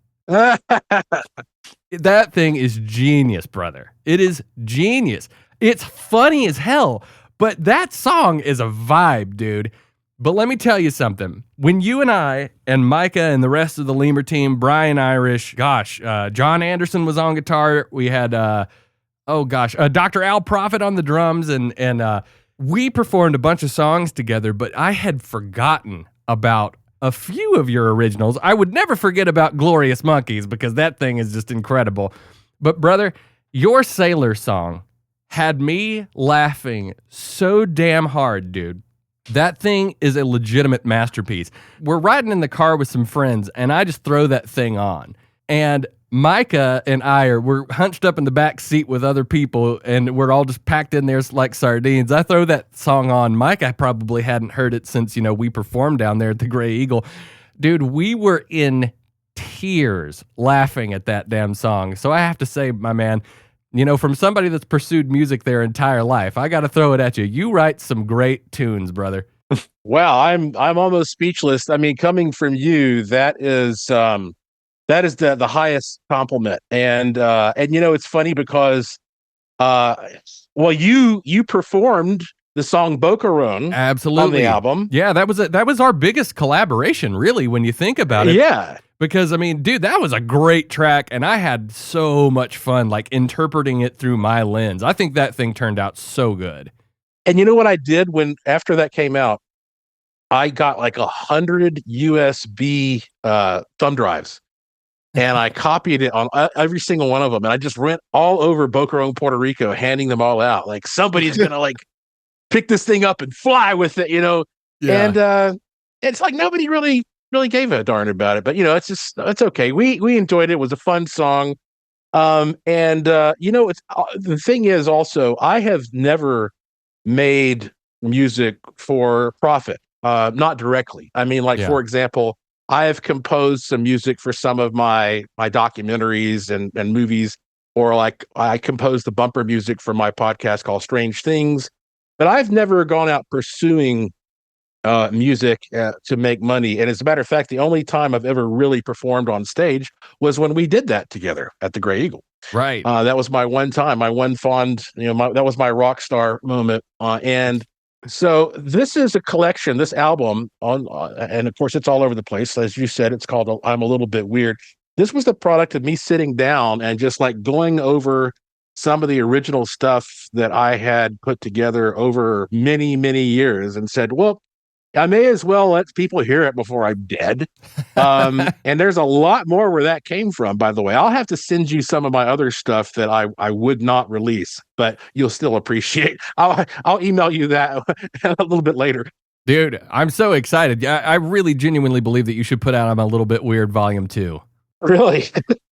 [SPEAKER 2] That thing is genius, brother. It is genius. It's funny as hell, but that song is a vibe, dude. But let me tell you something. When you and I and Micah and the rest of the Lemur team, Brian Irish, John Anderson was on guitar. We had, Dr. Al Prophet on the drums, and we performed a bunch of songs together, but I had forgotten about a few of your originals. I would never forget about Glorious Monkeys, because that thing is just incredible. But brother, your Sailor song had me laughing so damn hard, dude. That thing is a legitimate masterpiece. We're riding in the car with some friends, and I just throw that thing on. And Micah and we're hunched up in the back seat with other people, and we're all just packed in there like sardines. I throw that song on. Micah probably hadn't heard it since, we performed down there at the Gray Eagle. Dude, we were in tears laughing at that damn song. So I have to say, my man, from somebody that's pursued music their entire life, I got to throw it at you. You write some great tunes, brother.
[SPEAKER 4] Wow, I'm almost speechless. I mean, coming from you, that is the highest compliment. And it's funny because you performed the song Bocaron
[SPEAKER 2] absolutely
[SPEAKER 4] on the album.
[SPEAKER 2] Yeah, that was our biggest collaboration, really, when you think about it.
[SPEAKER 4] Yeah.
[SPEAKER 2] Because, I mean, dude, that was a great track, and I had so much fun, like, interpreting it through my lens. I think that thing turned out so good.
[SPEAKER 4] And you know what I did after that came out? I got like 100 USB thumb drives, and I copied it on every single one of them, and I just went all over Boca Raton, Puerto Rico, handing them all out. Like, somebody's going to, like, pick this thing up and fly with it, Yeah. And it's like nobody really gave a darn about it, but it's okay. We enjoyed it. It was a fun song. It's the thing is also, I have never made music for profit, not directly. I mean, like, for example, I have composed some music for some of my documentaries and movies, or like I composed the bumper music for my podcast called Strange Things, but I've never gone out pursuing music to make money. And as a matter of fact, the only time I've ever really performed on stage was when we did that together at the Gray Eagle.
[SPEAKER 2] Right.
[SPEAKER 4] That was my one time, my one fond, that was my rock star moment. And so this is a collection, this album and of course it's all over the place. As you said, it's called I'm a Little Bit Weird. This was the product of me sitting down and just like going over some of the original stuff that I had put together over many, many years, and said, well, I may as well let people hear it before I'm dead. And there's a lot more where that came from, by the way. I'll have to send you some of my other stuff that I would not release, but you'll still appreciate. I'll email you that a little bit later.
[SPEAKER 2] Dude, I'm so excited. I really genuinely believe that you should put out I'm a Little Bit Weird Volume 2.
[SPEAKER 4] Really?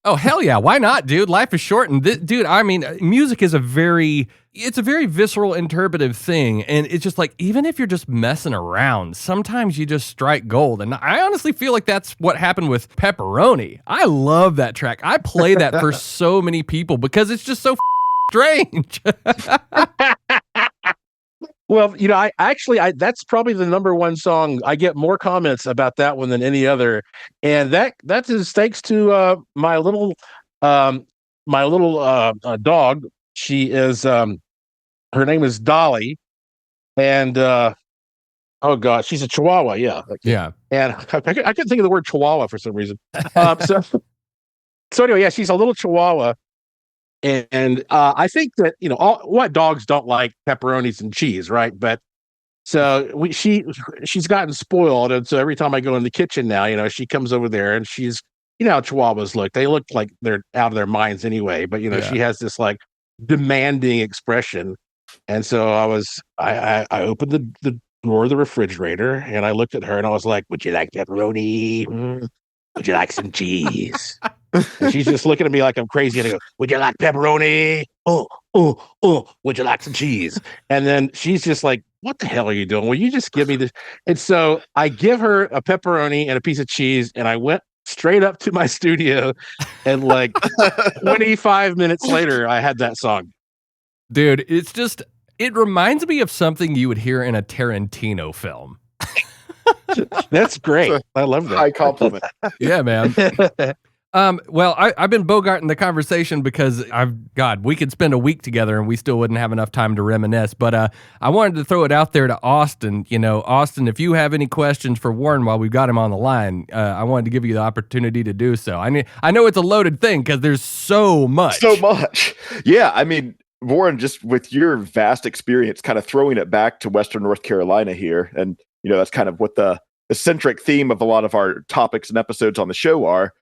[SPEAKER 2] Oh, hell yeah. Why not, dude? Life is short. And dude, I mean, music is a very visceral, interpretive thing. And it's just like, even if you're just messing around, sometimes you just strike gold. And I honestly feel like that's what happened with Pepperoni. I love that track. I play that for so many people because it's just so strange.
[SPEAKER 4] Well, I actually that's probably the number one song. I get more comments about that one than any other, and that's thanks to my little dog. She is her name is Dolly, and oh god, she's a Chihuahua. Yeah,
[SPEAKER 2] yeah.
[SPEAKER 4] And I couldn't think of the word Chihuahua for some reason. So anyway, yeah, she's a little Chihuahua. And I think that what dogs don't like pepperonis and cheese, right? But so she's gotten spoiled, and so every time I go in the kitchen now, she comes over there, and she's how Chihuahuas look. They look like they're out of their minds anyway. But she has this like demanding expression, and so I opened the door of the refrigerator, and I looked at her, and I was like, "Would you like pepperoni? Would you like some cheese?" And she's just looking at me like I'm crazy, and I go, "Would you like pepperoni? Oh, would you like some cheese?" And then she's just like, "What the hell are you doing? Will you just give me this?" And so I give her a pepperoni and a piece of cheese, and I went straight up to my studio, and like 25 minutes later, I had that song.
[SPEAKER 2] Dude, it reminds me of something you would hear in a Tarantino film.
[SPEAKER 4] That's great. I love that.
[SPEAKER 3] High compliment.
[SPEAKER 2] Yeah, man. Well, I've been bogarting the conversation because we could spend a week together and we still wouldn't have enough time to reminisce. But I wanted to throw it out there to Austin. Austin, if you have any questions for Warren while we've got him on the line, I wanted to give you the opportunity to do so. I know it's a loaded thing because there's so much.
[SPEAKER 3] So much. Yeah, I mean, Warren, just with your vast experience, kind of throwing it back to Western North Carolina here, and that's kind of what the centric theme of a lot of our topics and episodes on the show are.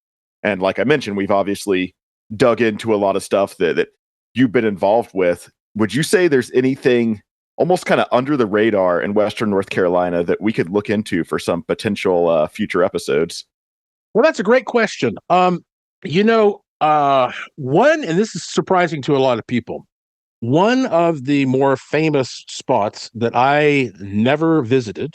[SPEAKER 3] And like I mentioned, we've obviously dug into a lot of stuff that you've been involved with. Would you say there's anything almost kind of under the radar in Western North Carolina that we could look into for some potential future episodes?
[SPEAKER 4] Well, that's a great question. One, and this is surprising to a lot of people, one of the more famous spots that I never visited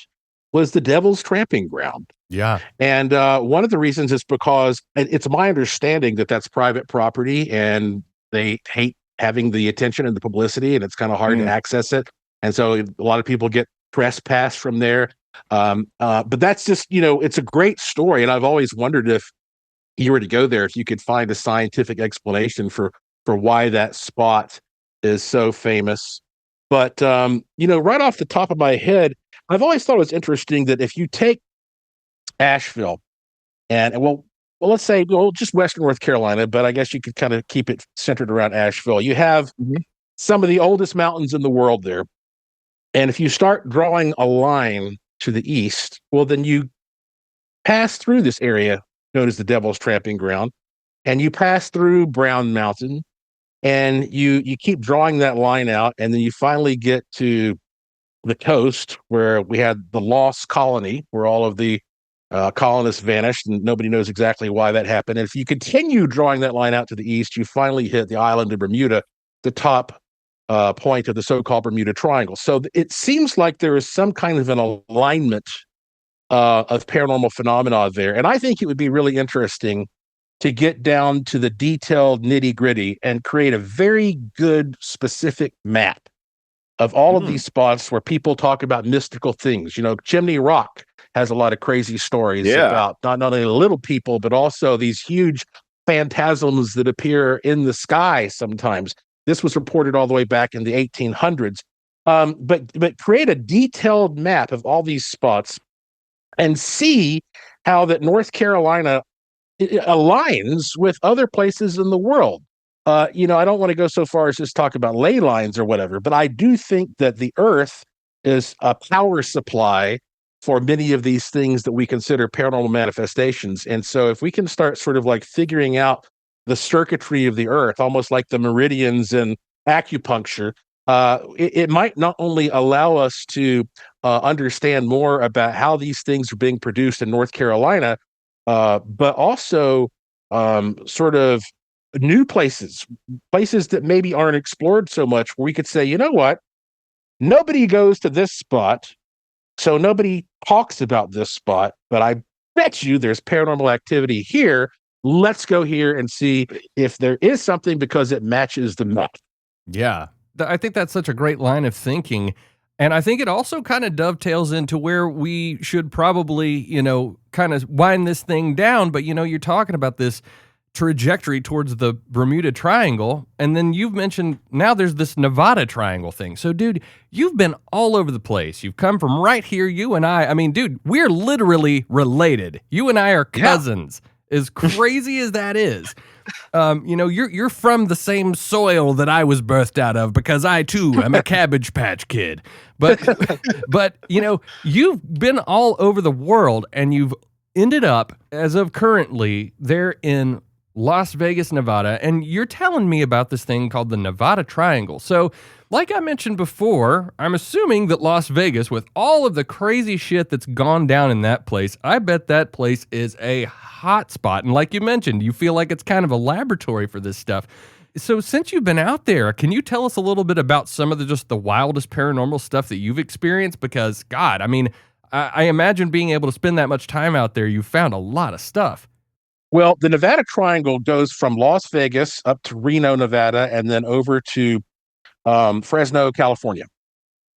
[SPEAKER 4] was the Devil's Tramping Ground.
[SPEAKER 2] Yeah.
[SPEAKER 4] And one of the reasons is because it's my understanding that that's private property and they hate having the attention and the publicity, and it's kind of hard to access it. And so a lot of people get trespassed from there. But that's just, it's a great story. And I've always wondered if you were to go there, if you could find a scientific explanation for why that spot is so famous. But, right off the top of my head, I've always thought it was interesting that if you take Asheville and let's say, just Western North Carolina, but I guess you could kind of keep it centered around Asheville. You have some of the oldest mountains in the world there. And if you start drawing a line to the east, well, then you pass through this area known as the Devil's Tramping Ground, and you pass through Brown Mountain, and you keep drawing that line out, and then you finally get to the coast where we had the Lost Colony, where all of the colonists vanished, and nobody knows exactly why that happened. And if you continue drawing that line out to the east, you finally hit the island of Bermuda, the top point of the so-called Bermuda Triangle. So it seems like there is some kind of an alignment of paranormal phenomena there. And I think it would be really interesting to get down to the detailed nitty-gritty and create a very good, specific map of all of these spots where people talk about mystical things. Chimney Rock has a lot of crazy stories about not only little people, but also these huge phantasms that appear in the sky sometimes. This was reported all the way back in the 1800s. But create a detailed map of all these spots and see how that North Carolina aligns with other places in the world. I don't want to go so far as just talk about ley lines or whatever, but I do think that the Earth is a power supply for many of these things that we consider paranormal manifestations. And so if we can start sort of like figuring out the circuitry of the Earth, almost like the meridians in acupuncture, it might not only allow us to understand more about how these things are being produced in North Carolina, but also sort of new places that maybe aren't explored so much, where we could say, you know what, nobody goes to this spot, so nobody talks about this spot, but I bet you there's paranormal activity here. Let's go here and see if there is something because it matches the map.
[SPEAKER 2] Yeah. I think that's such a great line of thinking. And I think it also kind of dovetails into where we should probably, kind of wind this thing down. But, you're talking about this trajectory towards the Bermuda Triangle. And then you've mentioned now there's this Nevada Triangle thing. So, dude, you've been all over the place. You've come from right here. You and I mean, dude, we're literally related. You and I are cousins. Yeah. As crazy as that is. You're from the same soil that I was birthed out of, because I too am a Cabbage Patch Kid. But you've been all over the world, and you've ended up, as of currently, there in Las Vegas, Nevada, and you're telling me about this thing called the Nevada Triangle. So, like I mentioned before, I'm assuming that Las Vegas, with all of the crazy shit that's gone down in that place, I bet that place is a hot spot. And like you mentioned, you feel like it's kind of a laboratory for this stuff. So since you've been out there, can you tell us a little bit about some of the wildest paranormal stuff that you've experienced? Because, God, I mean, I imagine being able to spend that much time out there, you found a lot of stuff.
[SPEAKER 4] Well, the Nevada Triangle goes from Las Vegas up to Reno, Nevada, and then over to Fresno, California.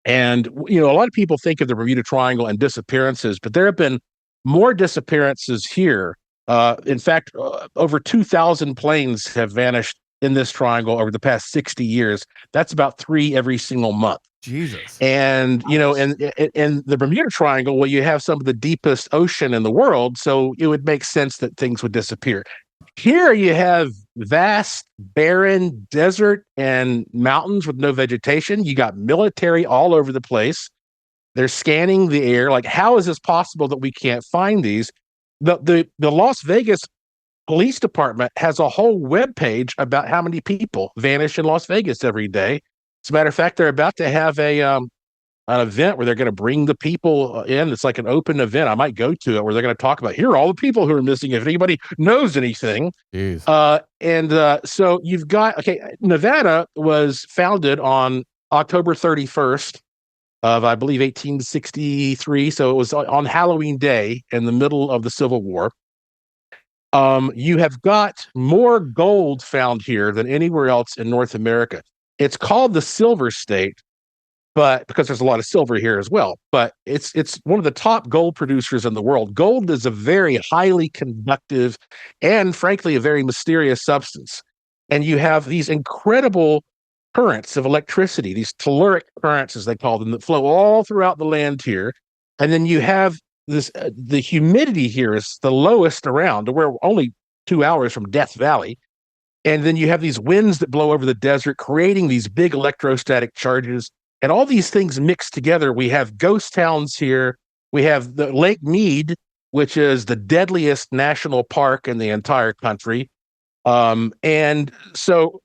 [SPEAKER 4] And, a lot of people think of the Bermuda Triangle and disappearances, but there have been more disappearances here. In fact, over 2,000 planes have vanished in this triangle over the past 60 years. That's about 3 every single month.
[SPEAKER 2] Jesus.
[SPEAKER 4] And, in the Bermuda Triangle, well, you have some of the deepest ocean in the world, so it would make sense that things would disappear. Here you have vast, barren desert and mountains with no vegetation. You got military all over the place. They're scanning the air. Like, how is this possible that we can't find these? The Las Vegas Police Department has a whole webpage about how many people vanish in Las Vegas every day. As a matter of fact, they're about to have a an event where they're going to bring the people in. It's like an open event. I might go to it where they're going to talk about, here are all the people who are missing, if anybody knows anything.
[SPEAKER 2] Jeez.
[SPEAKER 4] So you've got, okay, Nevada was founded on October 31st of, I believe, 1863. So it was on Halloween Day in the middle of the Civil War. You have got more gold found here than anywhere else in North America. It's called the Silver State, but because there's a lot of silver here as well. But it's one of the top gold producers in the world. Gold is a very highly conductive and, frankly, a very mysterious substance. And you have these incredible currents of electricity, these telluric currents, as they call them, that flow all throughout the land here. And then you have this, the humidity here is the lowest around. We're only 2 hours from Death Valley. And then you have these winds that blow over the desert, creating these big electrostatic charges. And all these things mixed together. We have ghost towns here. We have the Lake Mead, which is the deadliest national park in the entire country. And so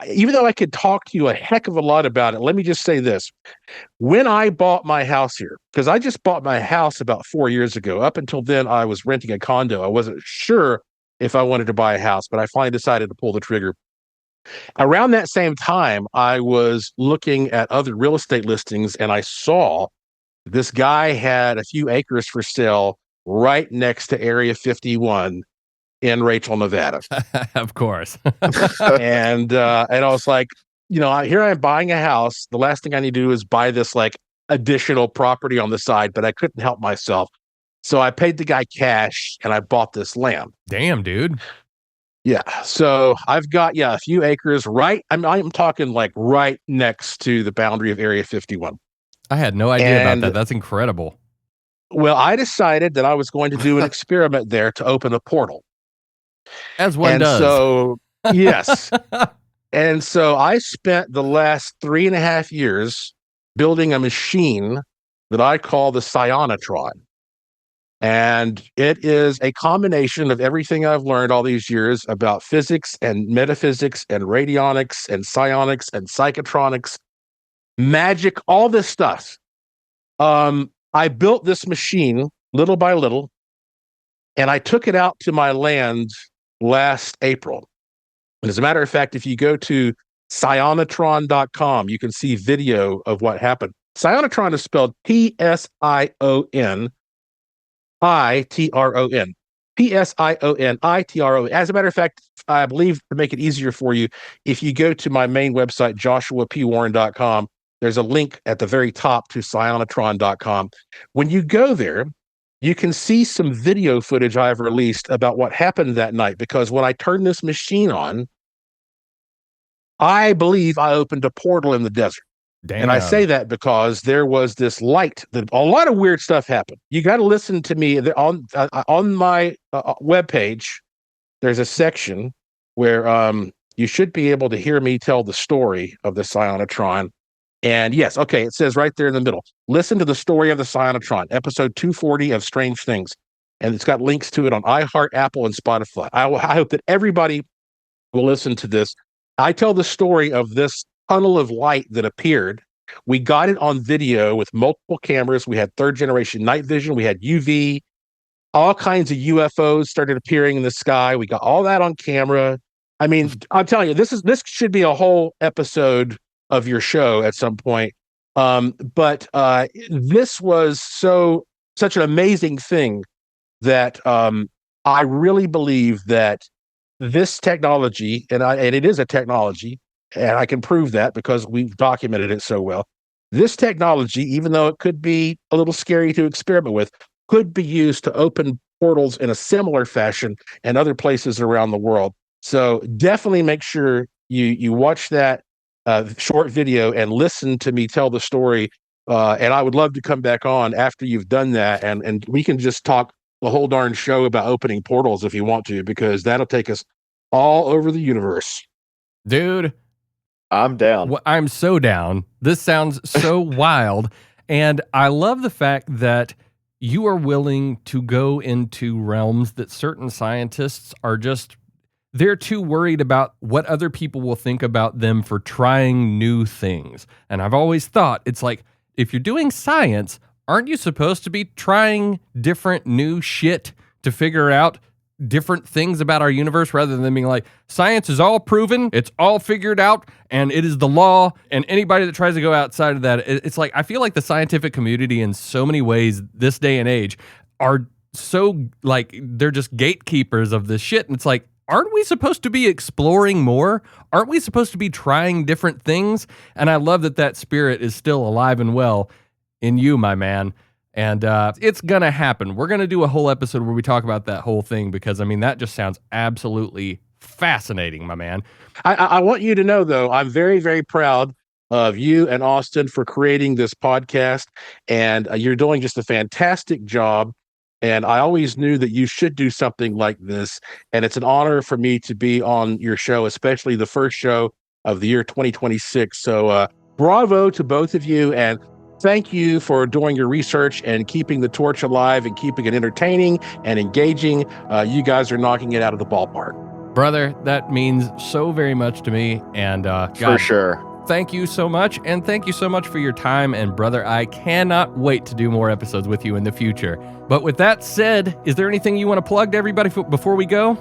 [SPEAKER 4] even though I could talk to you a heck of a lot about it, let me just say this. When I bought my house here, because I just bought my house about 4 years ago. Up until then, I was renting a condo. I wasn't sure if I wanted to buy a house, but I finally decided to pull the trigger. Around that same time, I was looking at other real estate listings, and I saw this guy had a few acres for sale right next to Area 51 in Rachel, Nevada.
[SPEAKER 2] Of course.
[SPEAKER 4] And I was like, here I am buying a house. The last thing I need to do is buy this like additional property on the side, but I couldn't help myself. So I paid the guy cash and I bought this land.
[SPEAKER 2] Damn, dude.
[SPEAKER 4] Yeah. So I've got, a few acres I'm talking like right next to the boundary of Area 51.
[SPEAKER 2] I had no idea about that. That's incredible.
[SPEAKER 4] Well, I decided that I was going to do an experiment there to open a portal.
[SPEAKER 2] As one does.
[SPEAKER 4] So, yes. And so I spent the last 3.5 years building a machine that I call the Psionatron. And it is a combination of everything I've learned all these years about physics and metaphysics and radionics and psionics and psychotronics, magic, all this stuff. I built this machine little by little, and I took it out to my land last April. And as a matter of fact, if you go to psionatron.com, you can see video of what happened. Psionatron is spelled Psionitron. Psionitron. As a matter of fact, I believe, to make it easier for you, if you go to my main website, joshuapwarren.com, there's a link at the very top to psionitron.com. When you go there, you can see some video footage I've released about what happened that night, because when I turned this machine on, I believe I opened a portal in the desert.
[SPEAKER 2] Damn.
[SPEAKER 4] And I say that because there was this light that a lot of weird stuff happened. You got to listen to me on my webpage. There's a section where you should be able to hear me tell the story of the Psionatron. And yes, okay, it says right there in the middle, listen to the story of the Psionatron, episode 240 of Strange Things. And it's got links to it on iHeart, Apple, and Spotify. I hope that everybody will listen to this. I tell the story of this tunnel of light that appeared. We got it on video with multiple cameras. We had third generation night vision. We had UV. All kinds of UFOs started appearing in the sky. We got all that on camera. I mean, I'm telling you, this should be a whole episode of your show at some point. But this was such an amazing thing that I really believe that this technology, and it is a technology, and I can prove that because we've documented it so well. This technology, even though it could be a little scary to experiment with, could be used to open portals in a similar fashion in other places around the world. So definitely make sure you watch that short video and listen to me tell the story. And I would love to come back on after you've done that, and we can just talk the whole darn show about opening portals if you want to, because that'll take us all over the universe.
[SPEAKER 2] Dude,
[SPEAKER 3] I'm down.
[SPEAKER 2] I'm so down. This sounds so wild. And I love the fact that you are willing to go into realms that certain scientists are they're too worried about what other people will think about them for trying new things. And I've always thought it's like, if you're doing science, aren't you supposed to be trying different new shit to figure out different things about our universe rather than being like, science is all proven, it's all figured out, and it is the law, and anybody that tries to go outside of that, it's like, I feel like the scientific community in so many ways this day and age are so, like, they're just gatekeepers of this shit, and it's like, aren't we supposed to be exploring more? Aren't we supposed to be trying different things? And I love that that spirit is still alive and well in you, my man. And it's going to happen. We're going to do a whole episode where we talk about that whole thing because, I mean, that just sounds absolutely fascinating, my man.
[SPEAKER 4] I want you to know, though, I'm very, very proud of you and Austin for creating this podcast. And you're doing just a fantastic job. And I always knew that you should do something like this. And it's an honor for me to be on your show, especially the first show of the year 2026. So bravo to both of you. And thank you for doing your research and keeping the torch alive and keeping it entertaining and engaging. You guys are knocking it out of the ballpark.
[SPEAKER 2] Brother, that means so very much to me. And God,
[SPEAKER 3] for sure.
[SPEAKER 2] Thank you so much. And thank you so much for your time. And brother, I cannot wait to do more episodes with you in the future. But with that said, is there anything you want to plug to everybody before we go?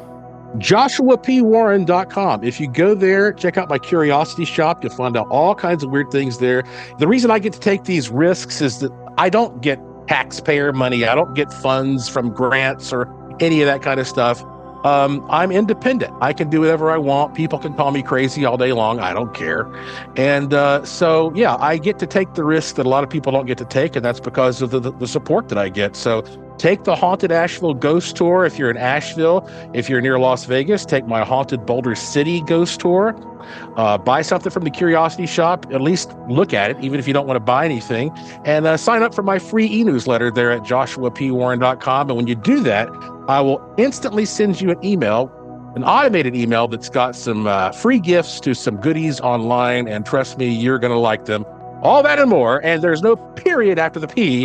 [SPEAKER 4] JoshuaPWarren.com. If you go there, check out my curiosity shop. You'll find out all kinds of weird things there. The reason I get to take these risks is that I don't get taxpayer money. I don't get funds from grants or any of that kind of stuff. I'm independent. I can do whatever I want. People can call me crazy all day long. I don't care. And so, yeah, I get to take the risks that a lot of people don't get to take, and that's because of the support that I get. So take the Haunted Asheville Ghost Tour if you're in Asheville. If you're near Las Vegas, take my Haunted Boulder City Ghost Tour. Buy something from the Curiosity Shop. At least look at it, even if you don't want to buy anything. And sign up for my free e-newsletter there at JoshuaPWarren.com. And when you do that, I will instantly send you an email, an automated email that's got some free gifts to some goodies online. And trust me, you're going to like them. All that and more. And there's no period after the P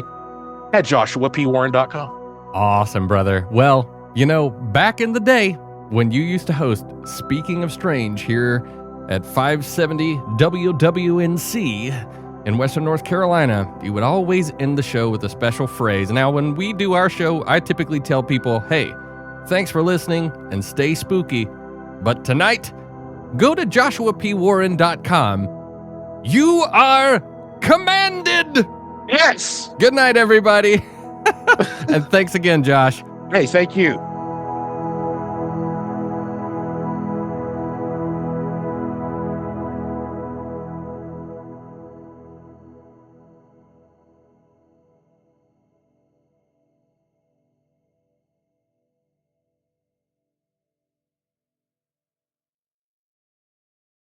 [SPEAKER 4] at JoshuaPWarren.com.
[SPEAKER 2] Awesome, brother. Well, you know, back in the day when you used to host Speaking of Strange here at 570 WWNC in Western North Carolina, you would always end the show with a special phrase. Now, when we do our show, I typically tell people, hey, thanks for listening and stay spooky. But tonight, go to JoshuaPWarren.com. You are commanded!
[SPEAKER 4] Yes!
[SPEAKER 2] Good night, everybody. And thanks again, Josh.
[SPEAKER 4] Hey, thank you.